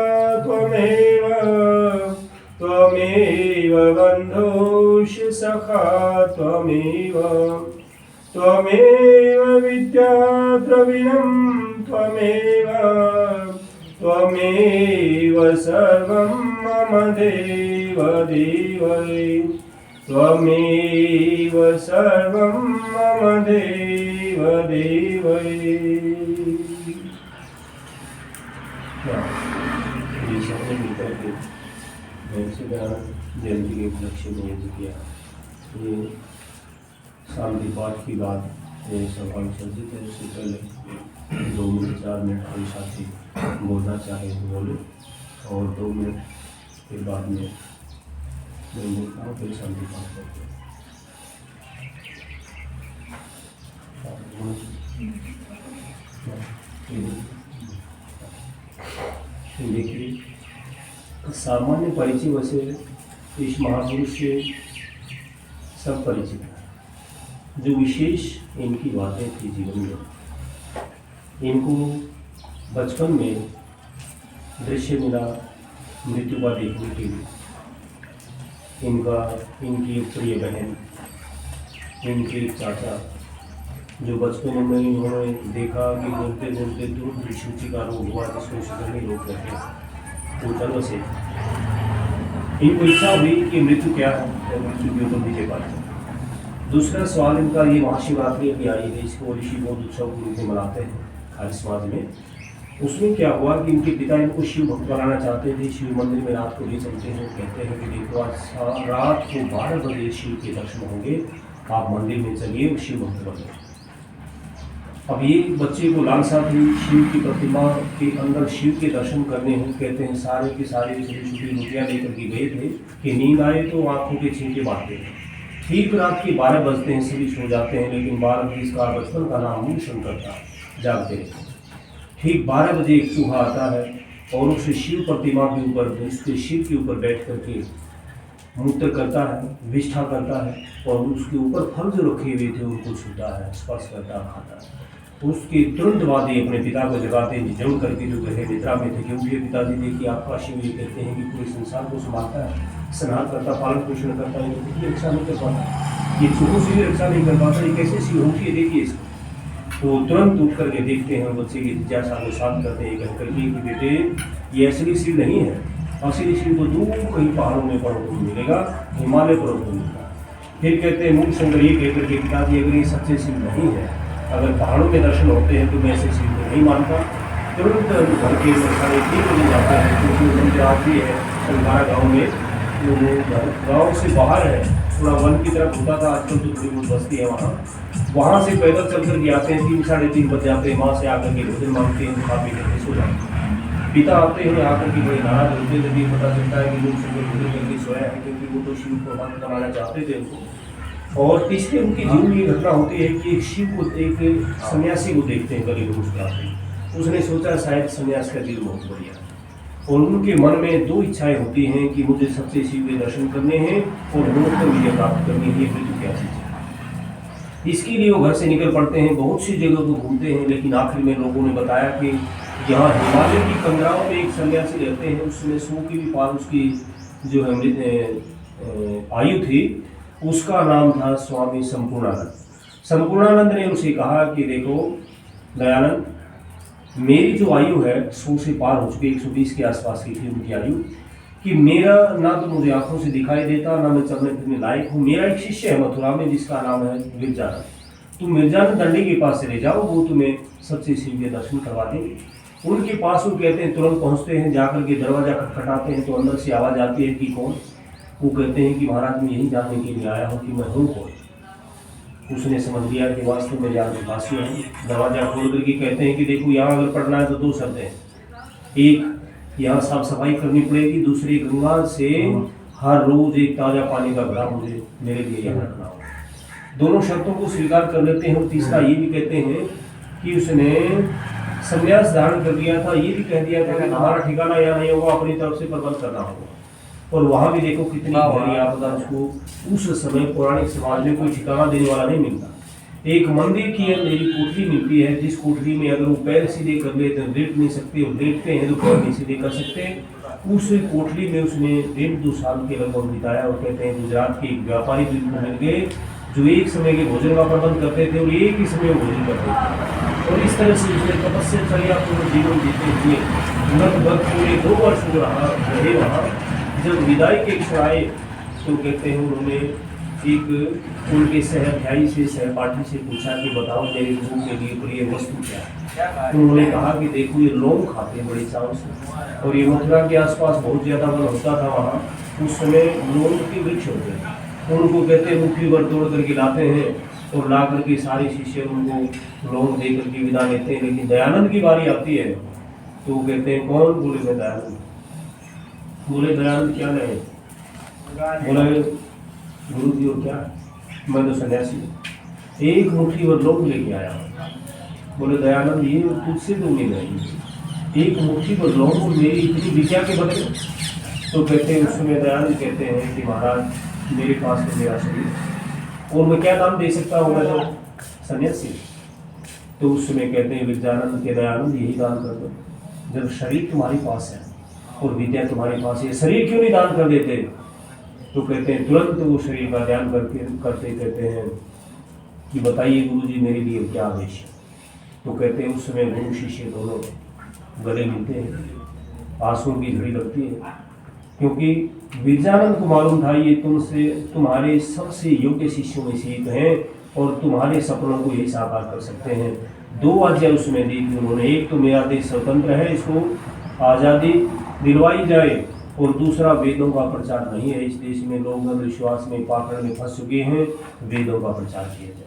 त्वमेव बन्धुश्च सखा त्वमेव विद्या द्रविणं त्वमेव सर्वं मम देव देवै त्वमेव सर्वं मम देव देवै। जयंती के उपलक्ष्य में युद्ध किया। ये शांति पाठ की बात ये सभा में चर्चित है। उससे पहले 2 मिनट 4 मिनट कोई साथी बोलना चाहे तो बोले और 2 मिनट के बाद में मैं बोलता हूँ फिर शांति पाठ करते हैं। देखिए सामान्य परिचय वैसे इस महापुरुष से सब परिचित है। जो विशेष इनकी बातें थी जीवन में, इनको बचपन में दृश्य मिला मृत्यु का देखने के लिए। इनकी एक प्रिय बहन, इनके एक चाचा जो बचपन में उन्होंने देखा कि बोलते बोलते दूर सूची का रोग हुआ जिसमें शुगर नहीं रोक रहे वो जन्म से इनको इच्छा हुई कि मृत्यु क्या है और मृत्यु के ऊपर विजय पाते। दूसरा सवाल इनका ये महाशिवरात्रि की आई है, इसको ऋषि बहुत उत्सव के रूप में मनाते हैं खाली समाज में। उसमें क्या हुआ कि इनके पिता इनको शिव भक्त बनाना चाहते थे। शिव मंदिर में रात को ले चलते हैं, कहते हैं कि देखो आज रात को 12 बजे शिव के दर्शन होंगे, आप मंदिर में चलिए शिव भक्त बने। अब ये बच्चे को लालसा थी शिव की प्रतिमा के अंदर शिव के दर्शन करने हैं। कहते हैं सारे के सारे छोटी छोटी रोटियाँ लेकर के गए थे कि नींद आए तो आँखों के छींके मारते हैं। ठीक रात के 12 बजते हैं, सभी सो जाते हैं, लेकिन 12 बजे इसका बचपन का नाम मूल शंकर था, जागते हैं। ठीक 12 बजे एक चूहा आता है और उसे शिव प्रतिमा के ऊपर उसके शिव के ऊपर बैठ करके मूत्र करता है, विष्ठा करता है और उसके ऊपर फल जो रखे हुए थे उनको छूता है, स्पर्श करता है, खाता है। उसके तुरंत बाद ही अपने पिता को जगाते हैं, जम करके जो गहरे निद्रा में थे, क्योंकि पिताजी देखिए आपका शिव ये कहते हैं कि पूरे संसार को संभालता है, स्नान करता, पालन पोषण करता है, तो कुछ रक्षा नहीं कर पाता, ये चूहों से भी रक्षा नहीं कर पाता, ये कैसे शिव होती है देखिए इसको। तो तुरंत उठ करके देखते हैं, बच्चे की जिज्ञासा को शांत करते हैं, कह करके कि बेटे ये असली शिव नहीं है, असली शिव को दूर कहीं पहाड़ों में पर्वतों में मिलेगा, हिमालय पर्वतों में मिलेगा। फिर कहते हैं मूल शंकर ये कह करके पिताजी अगर ये सच्चे शिव नहीं है, अगर पहाड़ों में दर्शन होते हैं तो मैं ऐसे शिव को नहीं मानता। तुरंत घर के 3:30 बजे जाता है, क्योंकि मंदिर आज भी है संघारा गाँव में, तो वो गाँव से बाहर है, थोड़ा वन की तरफ होता था, आजकल तो थोड़ी बहुत बस्ती है वहाँ से पैदल चल कर के आते हैं। 3 साढ़े 3 बज जाते हैं, वहाँ से आकर के भोजन मांगते हैं, खा पी करके सो जाते हैं। पिता आते हैं, आकर के बड़े नाराज होते हैं, जब ये पता चलता है कि लोग सुबह भोजन करके सोया है, क्योंकि वो तो शिव को भक्त बनाना चाहते थे उनको। और तीसरे उनके जीवन में ये घटना होती है कि शिव को एक सन्यासी को देखते हैं गरीब मुस्कुराते हैं। उसने सोचा शायद सन्यास का दिल बहुत बढ़िया, और उनके मन में 2 इच्छाएं होती हैं कि मुझे सच्चे शिव के दर्शन करने हैं और मोक्ष में विजय प्राप्त करनी है। मृत्यु क्या चीज़ है, इसके लिए वो घर से निकल पड़ते हैं, बहुत सी जगह को घूमते हैं, लेकिन आखिर में लोगों ने बताया कि यहाँ हिमालय की कंदराओं में एक सन्यासी रहते हैं, उसमें 100 की भी पार उसकी जो है आयु थी, उसका नाम था स्वामी संपूर्णानंद। संपूर्णानंद ने उसे कहा कि देखो दयानंद, मेरी जो आयु है 100 से पार हो चुकी, 120 के आसपास की थी उनकी आयु, कि मेरा ना तो मुझे आंखों से दिखाई देता, ना मैं चलने फिरने लायक हूँ। मेरा एक शिष्य है मथुरा में जिसका नाम है मिर्जानंद, तुम मिर्जानंद दंडी के पास चले जाओ, वो तुम्हें सच्चे शिव के दर्शन करवा देंगे। उनके पास वो कहते हैं तुरंत पहुँचते हैं, जाकर के दरवाजा खटखटाते हैं तो अंदर से आवाज़ आती है कि कौन? वो कहते हैं कि महाराज मैं यही जानने के लिए आया हूँ कि मैं हूँ कौन। उसने समझ लिया कि वास्तव में यहाँ भाष्य है। दरवाजा खोल करके कहते हैं कि देखो यहाँ अगर पढ़ना है तो 2 शर्तें हैं, एक यहाँ साफ सफाई करनी पड़ेगी, दूसरी गंगा से हर रोज एक ताज़ा पानी का घड़ा मुझे मेरे लिए यहाँ रखना होगा। दोनों शर्तों को स्वीकार कर लेते हैं। और तीसरा ये भी कहते हैं कि उसने संन्यास धारण कर लिया था, ये भी कह दिया था कि हमारा ठिकाना यहाँ नहीं होगा, अपनी तरफ से प्रबंध करना होगा। और वहाँ भी देखो कितनी बड़ी आपदा, उसको उस समय पौराणिक समाज में कोई ठिकाना देने वाला नहीं मिलता। एक मंदिर की मेरी कोठरी मिलती है, जिस कोठरी में अगर वो पैर सीधे कर लेते हैं लेट नहीं सकते, और लेटते हैं तो पैर नहीं सीधे कर सकते। उस कोठरी में उसने 1.5-2 साल के लगभग बिताया। और कहते हैं गुजरात के एक व्यापारी बिल्कुल मिल गए जो एक समय के भोजन का प्रबंध करते थे और एक ही समय भोजन करते थे। और इस तरह से उसने तपस्या पूर्ण जीवन जीते हुए लगभग पूरे 2 वर्ष रहे वहाँ। जब विदाई के क्षण आए तो कहते हैं उन्होंने एक उनके सहअध्यायी से, सहपाठी से पूछा कि बताओ मेरे गुरु के लिए प्रिय वस्तु क्या है। तो उन्होंने कहा कि देखो ये लौंग खाते बड़े चाव से, और ये मथुरा के आसपास बहुत ज़्यादा वन होता था वहाँ, उस समय लौंग के वृक्ष होते हैं। उनको कहते हैं मुट्ठी भर तोड़ करके लाते हैं और ला करके सारे शिष्य उनको लौंग दे करके विदा लेते हैं। लेकिन दयानंद की बारी आती है तो वो कहते हैं कौन? बोले मैं दयानंद। बोले दयानंद क्या नहीं? बोले गुरु जी और क्या? मैं तो सन्यासी, एक मुट्ठी भर लौंग लेके आया। बोले दयानंद ये तुझसे तो उम्मीद नहीं, एक मुट्ठी भर लौंग मेरी इतनी विद्या के बदले? तो कहते हैं उसमें दयानंद कहते हैं कि महाराज मेरे पास तो मेरा शरीर और मैं क्या दान दे सकता हूँ, मैं तो सन्यासी। तो उस समय कहते हैं विद्यानंद के दयानंद यही दान कर दो, जब शरीर तुम्हारे पास है और विद्या तुम्हारे पास है, शरीर क्यों नहीं दान कर देते? तो कहते हैं तुरंत वो शरीर का ध्यान करते कहते हैं कि बताइए गुरुजी मेरे लिए क्या आदेश है। तो कहते हैं उस समय गुरु शिष्य दोनों गले मिलते हैं, आंसुओं की झड़ी लगती है, क्योंकि विद्यानंद को मालूम था ये तुम्हारे सबसे योग्य शिष्यों में से एक हैं और तुम्हारे सपनों को यही साकार कर सकते हैं। 2 आज्ञा उसमें दी थी उन्होंने, एक तो मेरा देश स्वतंत्र है, इसको आज़ादी दिलवाई जाए, और दूसरा वेदों का प्रचार नहीं है, इस देश में लोग अंधविश्वास में पाखंड में फंस चुके हैं, वेदों का प्रचार किया जाए।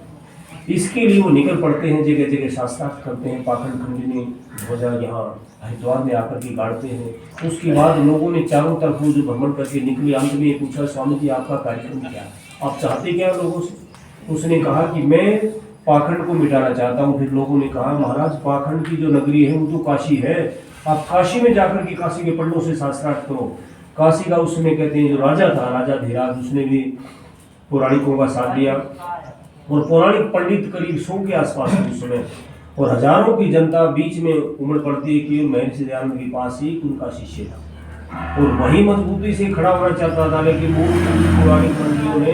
इसके लिए वो निकल पड़ते हैं, जगह जगह शास्त्रार्थ करते हैं, पाखंड खंडनी ध्वजा यहाँ हरिद्वार में आकर के गाड़ते हैं। उसके बाद लोगों ने चारों तरफ जो भ्रमण करके निकले, अंत में पूछा स्वामी जी आपका कार्यक्रम क्या है, आप चाहते क्या लोगों से? उसने कहा कि मैं पाखंड को मिटाना चाहता हूँ। फिर लोगों ने कहा महाराज पाखंड की जो नगरी है वो तो काशी है, आप काशी में जाकर के काशी के पंडितों से शास्त्रार्थ करो। काशी का उस समय कहते हैं जो राजा था, राजा धीराज, उसने भी पौराणिकों का साथ दिया और पौराणिक पंडित करीब 100 के आसपास उस समय, और हजारों की जनता बीच में उमड़ पड़ती है कि महर्षि दयानंद के पास ही उनका शिष्य था और वही मजबूती से खड़ा होना चाहता था। लेकिन वो पौराणिक पंडितों ने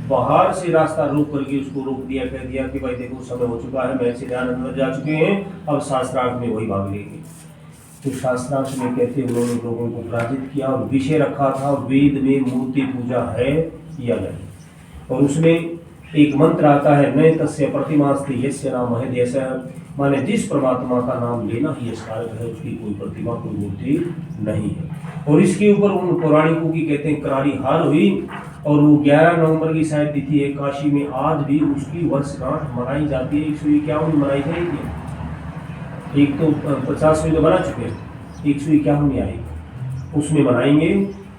बाहर से रास्ता रोक करके उसको रोक दिया, कह दिया कि भाई देखो समय हो चुका है, महर्षि दयानंद जा चुके हैं, अब शास्त्रार्थ में वही भाग लेंगे। तो शास्त्रार्थ में कहते उन्होंने लोगों को पराजित किया और विषय रखा था वेद में मूर्ति पूजा है या नहीं, और उसमें एक मंत्र आता है नए तस्य प्रतिमास्ति यस्य नाम है, जैसा माने जिस परमात्मा का नाम लेना ही कारक है, उसकी कोई प्रतिमा कोई मूर्ति नहीं है। और इसके ऊपर उन पौराणिकों की कहते हैं करारी हार हुई और वो 11 नवंबर की शायद तिथि है, काशी में आज भी उसकी वर्षगांठ मनाई जाती है। 151 मनाई जाएगी, एक तो 50वीं तो बना चुके हैं, 151 में आएगी उसमें मनाएंगे।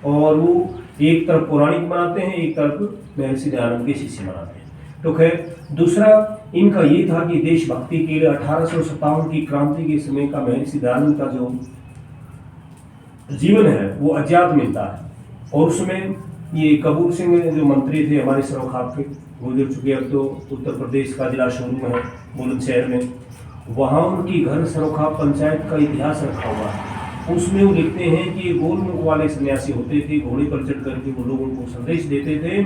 और वो एक तरफ पौराणिक मनाते हैं, एक तरफ महर्षि दयानंद के शिष्य मनाते हैं। तो खैर दूसरा इनका ये था कि देशभक्ति के लिए 1857 की क्रांति के समय का महर्षि दयानंद का जो जीवन है वो अज्ञात मिलता है। और उसमें ये कपूर सिंह जो मंत्री थे हमारे सरोखाप के, गुजर चुके, अब तो उत्तर प्रदेश का जिला शोरूम है बुलंदशहर में, वहाँ उनकी घर सरोखाप पंचायत का इतिहास रखा हुआ है। उसमें वो लिखते हैं कि गोलमुख वाले सन्यासी होते थे, घोड़े पर चढ़ करके वो लोगों को संदेश देते थे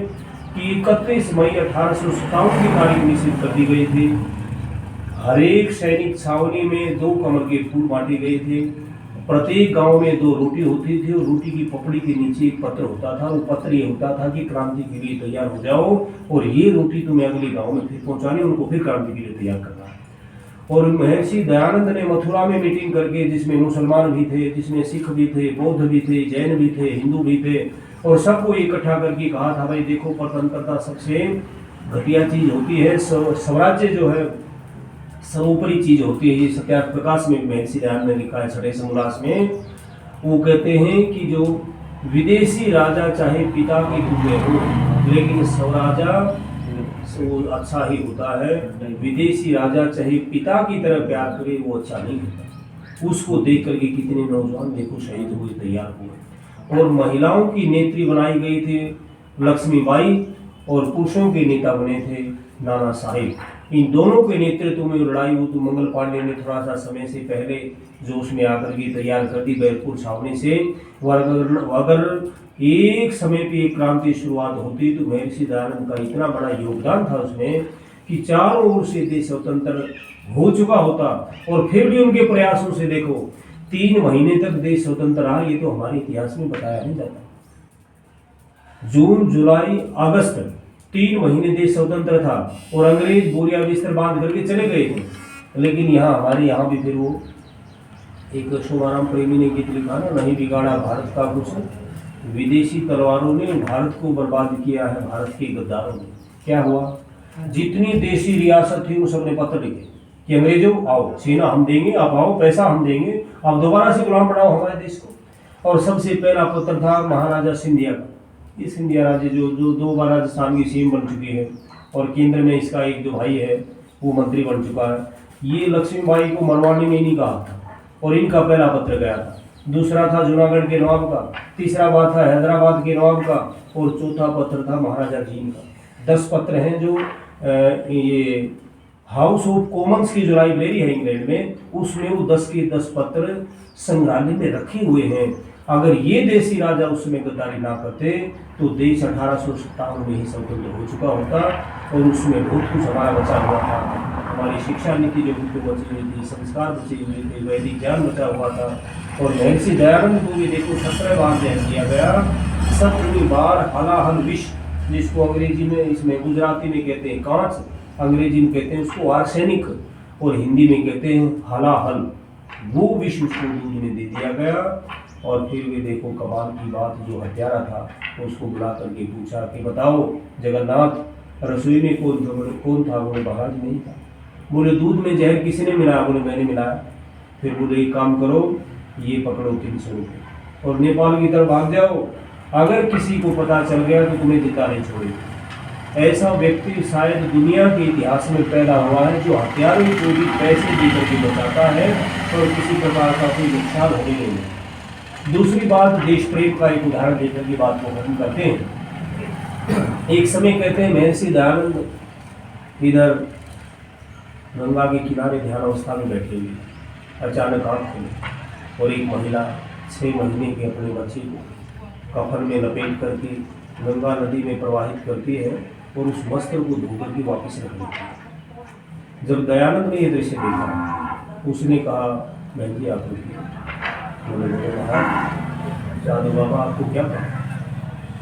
कि 31 मई 1857 की तारीख निश्चित कर दी गई थी। हर एक सैनिक छावनी में 2 कमल के फूल बांटे गए थे। प्रत्येक गांव में 2 रोटी होती थी और रोटी की पपड़ी के नीचे एक पत्र होता था। वो पत्र ये होता था कि क्रांति के लिए तैयार हो जाओ और ये रोटी तुम्हें अगले गांव में फिर पहुंचानी, उनको फिर क्रांति के लिए तैयार करना। और महर्षि दयानंद ने मथुरा में मीटिंग करके, जिसमें मुसलमान भी थे, जिसमें सिख भी थे, बौद्ध भी थे, जैन भी थे, हिंदू भी थे, और सबको इकट्ठा करके कहा था भाई देखो स्वतंत्रता सबसे घटिया चीज होती है, स्वराज्य जो है सर्वोपरि चीज होती है। ये सत्यार्थ प्रकाश में महर्षि दयानंद ने लिखा है 6ठे समोल्लास में। वो कहते हैं कि जो विदेशी राजा चाहे पिता के हुए हो, लेकिन स्वराजा वो अच्छा ही होता है। विदेशी राजा चाहे पिता की तरह प्यार करे, वो अच्छा नहीं होता। उसको देख करके कितने नौजवान देखो शहीद हुए, तैयार हुए। और महिलाओं की नेत्री बनाई गई थी लक्ष्मीबाई, और पुरुषों के नेता बने थे नाना साहेब। इन दोनों के नेतृत्व में लड़ाई हुई तो मंगल पांडे ने थोड़ा सा समय से पहले जो उसमें आकर के तैयार कर दी बैरपुर छावनी से। अगर एक समय पे एक क्रांति शुरुआत होती तो महर्षि दयानंद का इतना बड़ा योगदान था उसमें कि चारों ओर से देश स्वतंत्र हो चुका होता। और फिर भी उनके प्रयासों से देखो 3 महीने तक देश स्वतंत्र रहा, ये तो हमारे इतिहास में बताया नहीं जाता। जून, जुलाई, अगस्त 3 महीने देश स्वतंत्र था और अंग्रेज बोरिया बिस्तर बांध करके चले गए थे। लेकिन यहाँ हमारे यहाँ भी फिर वो एक शोभाराम प्रेमी ने गीत लिखा ना, नहीं बिगाड़ा भारत का कुछ, विदेशी तलवारों ने भारत को बर्बाद किया है भारत के गद्दारों ने। क्या हुआ, जितनी देशी रियासत थी उन सबने पत्र लिखे कि अंग्रेजों आओ, सेना हम देंगे, आप आओ, पैसा हम देंगे, आप दोबारा से गुलाम बनाओ हमारे देश को। और सबसे पहला पत्र था महाराजा सिंधिया का। ये सिंधिया राजे जो 2 बार राजस्थान की सीएम बन चुकी है और केंद्र में इसका एक जो भाई है वो मंत्री बन चुका है। ये लक्ष्मीबाई को मरवाने में नहीं कहा था और इनका पहला पत्र गया था। दूसरा था जूनागढ़ के नवाब का, तीसरा बात था हैदराबाद के नवाब का, और चौथा पत्र था महाराजा जींद का। 10 पत्र हैं जो ये हाउस ऑफ कॉमन्स की जो लाइब्रेरी है इंग्लैंड में, उसमें वो 10 के 10 पत्र संग्रहालय में रखे हुए हैं। अगर ये देशी राजा उस समय गद्दारी ना करते तो देश 1857 में ही स्वतंत्र हो चुका होता और उसमें बहुत कुछ हमारा बचा हुआ था। हमारी शिक्षा नीति जो बची हुई थी, संस्कार बचे हुए थे, वैदिक ज्ञान बचा हुआ था। और महर्षि दयानंद को भी देखो 17 बार जैन किया गया। 17वीं बार हलाहल विष, जिसको अंग्रेजी में, इसमें गुजराती में कहते हैं कांच, अंग्रेजी में कहते हैं उसको आर्सेनिक, और हिंदी में कहते हैं हलाहल, वो विष उसको दूध में दे दिया गया। और फिर भी देखो कमाल की बात, जो हत्यारा था तो उसको बुला करके पूछा कि बताओ जगन्नाथ रसोई में कौन था? बोले महाराज नहीं था। बोले दूध में जहर किसी ने मिलाया? बोले मैंने मिलाया। फिर बोले एक काम करो, ये पकड़ो 300 रुपये और नेपाल की तरफ भाग जाओ, अगर किसी को पता चल गया तो तुम्हें जिंदा नहीं छोड़ेगी। ऐसा व्यक्ति शायद दुनिया के इतिहास में पैदा हुआ है जो हत्यारों को भी पैसे दे करके बचाता है और किसी प्रकार का कोई नुकसान होने नहीं है। दूसरी बात, देश प्रेम का एक उदाहरण देकर की बात को खत्म करते हैं। एक समय कहते हैं महर्षि दयानंद इधर गंगा के किनारे ध्यान अवस्था में बैठे हुए, अचानक आँख खुली और एक महिला 6 महीने के अपने बच्चे को कफन में लपेट करके गंगा नदी में प्रवाहित करती है और उस वस्त्र को धोकर के वापस रख देती है। जब दयानंद ने यह दृश्य देखा, उसने कहा बहन जी आप रुकिए। बोले महाराज जादू बाबा आपको क्या कहा?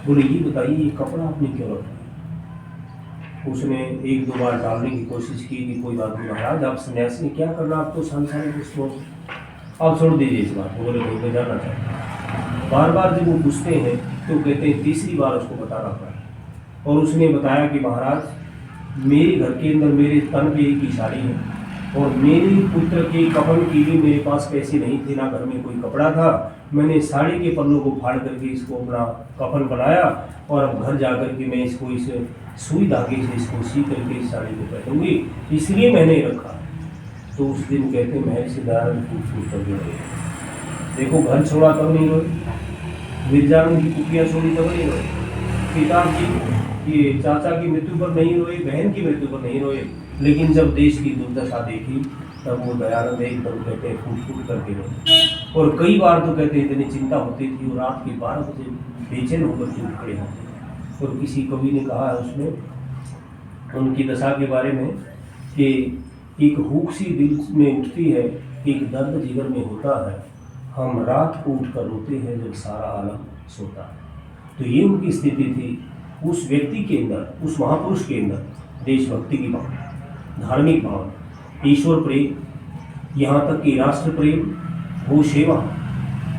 बोले ये बताइए ये कपड़ा आपने क्यों रखा? उसने 1-2 बार डालने की कोशिश की कि कोई बात नहीं महाराज, आप सन्यासी क्या करना, आप तो सांसारिक उसको आप छोड़ दीजिए इस बात को। बोले नहीं मैं जानना चाहता। बार बार जब वो पूछते हैं तो कहते हैं 3री बार उसको बताना पड़ा और उसने बताया कि महाराज मेरे घर के अंदर मेरे तन पे एक ही साड़ी है और मेरे पुत्र के कफन के लिए मेरे पास पैसे नहीं थे, ना घर में कोई कपड़ा था। मैंने साड़ी के पन्नों को फाड़ करके इसको अपना कफन बनाया और अब घर जाकर के मैं इसको इस सुई धागे से इसको सी करके इस साड़ी को पहनूंगी, इसलिए मैंने रखा। तो उस दिन कहते महर्षि दयानंद फूट कर गए। देखो घर छोड़ा तब नहीं रोए, मिर्जानंद की कुटिया छोड़ी तब नहीं रोए, पिता की ये चाचा की मृत्यु पर नहीं रोए, बहन की मृत्यु पर नहीं रोए, लेकिन जब देश की दुर्दशा देखी तब वो दयानंद एकदम कहते हैं फूट फूट करके रोते। और कई बार तो कहते इतनी चिंता होती थी और रात के 12 बजे बेचैन होकर के उठ खड़े होते। और किसी कवि ने कहा है उसमें उनकी दशा के बारे में कि एक हुक सी दिल में उठती है, एक दर्द जिगर में होता है, हम रात को उठ कर रोते हैं जब सारा आलम सोता है। तो ये उनकी स्थिति थी। उस व्यक्ति के अंदर, उस महापुरुष के अंदर देशभक्ति की भावना, धार्मिक भावना, ईश्वर प्रेम, यहाँ तक कि राष्ट्र प्रेम, गो सेवा,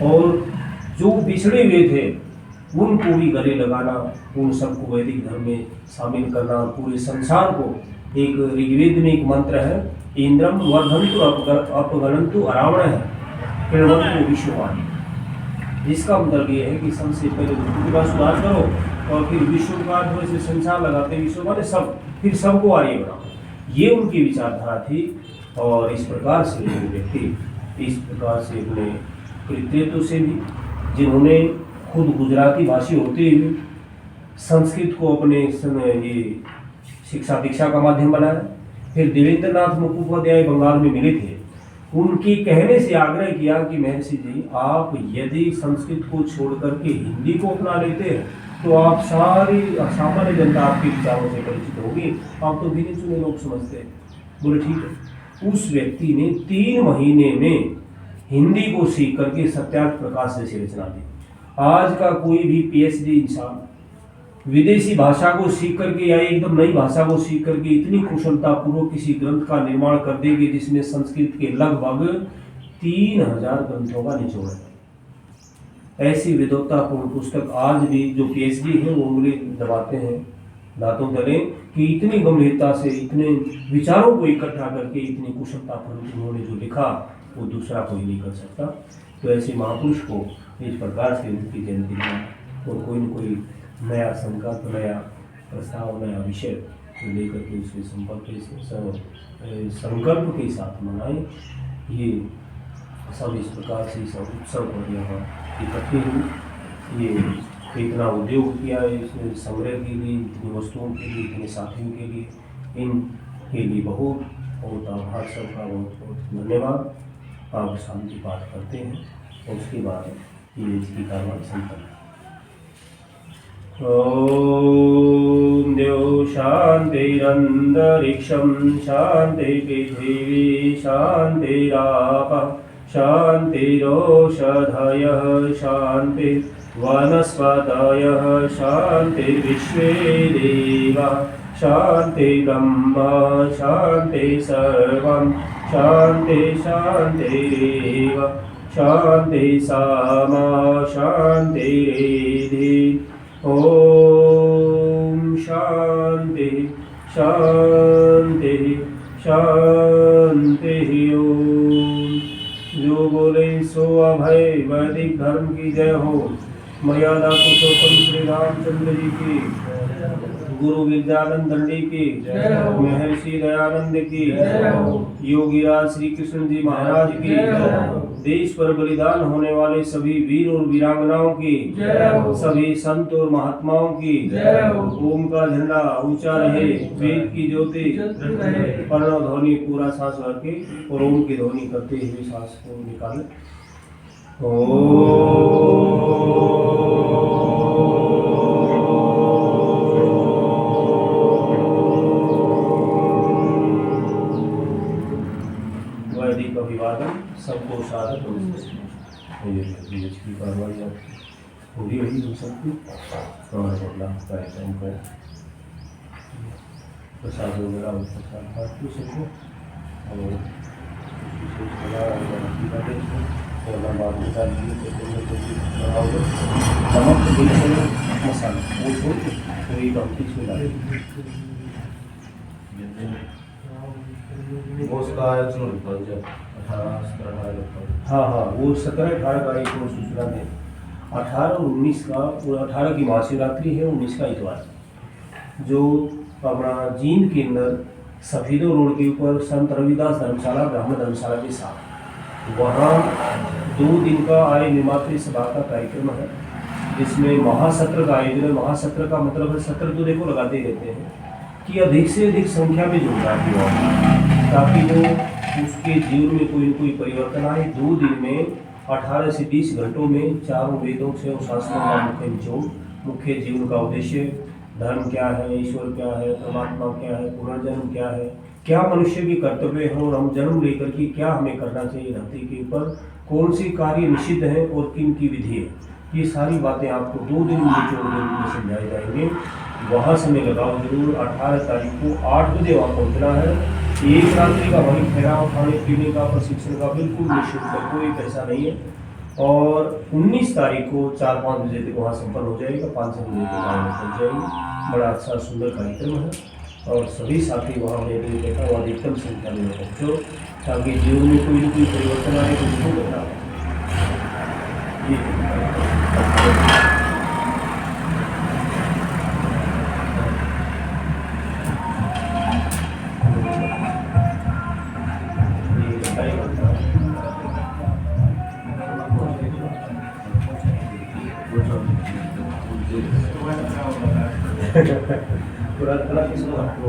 और जो बिछड़े हुए थे उनको भी गले लगाना, उन सबको वैदिक धर्म में शामिल करना, पूरे संसार को। एक ऋग्वेद में एक मंत्र है, इंद्रम वर्धन्तु अपगणन्तु अरावण है किरणवन्तु विश्ववाणी, जिसका मतलब ये है कि सबसे पहले धरती का सुधार करो और फिर विश्व का से संसार लगाते विश्व सब, फिर सबको आर्य बनाओ। ये उनकी विचारधारा थी। और इस प्रकार से वो व्यक्ति इस प्रकार से अपने कृतित्व से भी, जिन्होंने खुद गुजराती भाषी होते हुए संस्कृत को अपने ये शिक्षा दीक्षा का माध्यम बनाया। फिर देवेंद्र नाथ मुखोपाध्याय बंगाल में मिले थे, उनके कहने से आग्रह किया कि महर्षि जी, आप यदि संस्कृत को छोड़ करके हिंदी को अपना लेते हैं तो आप सारी सामान्य जनता आपके विचारों से परिचित होगी, आप तो गिने चुने लोग समझते हैं। बोले ठीक है। उस व्यक्ति ने 3 महीने में हिंदी को सीख करके सत्यार्थ प्रकाश जैसी रचना दी। आज का कोई भी PhD इंसान विदेशी भाषा को सीख करके या एकदम नई भाषा को सीख करके इतनी कुशलता पूर्वक किसी ग्रंथ का निर्माण कर देगी जिसमें संस्कृत के लगभग 3000 ग्रंथों का निचोड़ है। ऐसी विद्वत्तापूर्ण पुस्तक आज भी जो PhD है वो उंगली दबाते हैं दांतों तले कि इतनी गंभीरता से इतने विचारों को इकट्ठा करके इतनी कुशलतापूर्ण उन्होंने जो लिखा वो दूसरा कोई नहीं कर सकता। तो ऐसे महापुरुष को इस प्रकार से उनकी जयंती में और कोई न कोई नया संकल्प, नया प्रस्ताव, नया विषय को लेकर के उसके संकल्प के साथ मनाएं। ये सब इस प्रकार से सब उत्सव पर यहाँ इकट्ठे हुए। ये इतना उद्योग किया इस संग्रह के लिए, इतनी वस्तुओं के लिए, इतने साथियों के लिए, इनके लिए बहुत बहुत आभार सबका, बहुत बहुत धन्यवाद। आप शांति पाठ करते हैं और उसके बाद ये इसकी कार्रवाई संपन्न। ओम देव शांतिरंतरिक्षं शांति पृथिवी शांतिरापः शांतिरोषधयः शांति वनस्पतयः शांति विश्वे देवाः शांति ब्रह्म शांति सर्वं शांति शांतिरेव शांति सामा शांतिरेधि। ओम शांति शांति शांति। ओम। जो बोले सो अभय। वैदिक धर्म की जय हो। मर्यादा पुरुषोत्तम श्री रामचंद्र जी की, गुरु विद्यानंद दंडी की, महर्षि दयानंद की, योगीराज श्री कृष्ण जी महाराज की, देश पर बलिदान होने वाले सभी वीर और वीरांगनाओं की, सभी संत और महात्माओं की। ओम का झंडा ऊंचा रहे, वेद की ज्योति, प्रणव ध्वनि पूरा सांस भर के और ओम की ध्वनि करते हुए सांस को निकाले। वैदिक अभिवादन सबको साधक की कार्रवाई पूरी हुई हम सबकी और अगला कार्यक्रम पर प्रसाद वगैरह और प्रसाद पाठ की सबको और मसाला वो छोड़ के पूरी डॉक्टर में डाले। हाँ हाँ, वो 17-18 का एक वो सूचना दें। 18 और 19 का, 18 की महाशिवरात्रि है, 19 का इतवार, जो अपना जींद के अंदर सफेदो रोड के ऊपर संत रविदास धर्मशाला, ब्राह्मण धर्मशाला के साथ वहाँ 2 दिन का आर्य निर्मात्री सभा का कार्यक्रम है, जिसमें महासत्र का आयोजन है। महासत्र का मतलब है, सत्र तो देखो लगाते रहते हैं कि अधिक से अधिक संख्या में जुड़ जाती हो, ताकि वो उसके जीवन में कोई न कोई परिवर्तन आए। 2 दिन में 18 से 20 घंटों में चारों वेदों से और शास्त्रों का मुख्य निचोड़, मुख्य जीवन का उद्देश्य, धर्म क्या है, ईश्वर क्या है, परमात्मा क्या है, पुनर्जन्म क्या है, क्या मनुष्य की कर्तव्य है और हम जन्म लेकर के क्या हमें करना चाहिए धरती के ऊपर, कौन सी कार्य निषिद्ध है और किन की विधि है, ये सारी बातें आपको 2 दिन निचोड़ के रूप में समझाए जाएंगे। वहाँ समय लगाओ जरूर। 18 तारीख को 8 बजे वहाँ पहुँचना है। एक रात्रि का वहीं ठहराव, खाने पीने का, प्रशिक्षण का बिल्कुल निःशुल्क है, कोई पैसा नहीं है। और 19 तारीख को 4-5 बजे तक वहाँ संपन्न हो जाएगा, 5-6 बजे तक वहाँ पहुँच जाएंगे। बड़ा अच्छा सुंदर कार्यक्रम है और सभी साथी वहाँ मेरे लिए देखा वो अधिकतम संख्या में पहुँचो ताकि जीवन में कोई न कोई परिवर्तन आए तो उसको बताओ। पूरा कला किसको आपको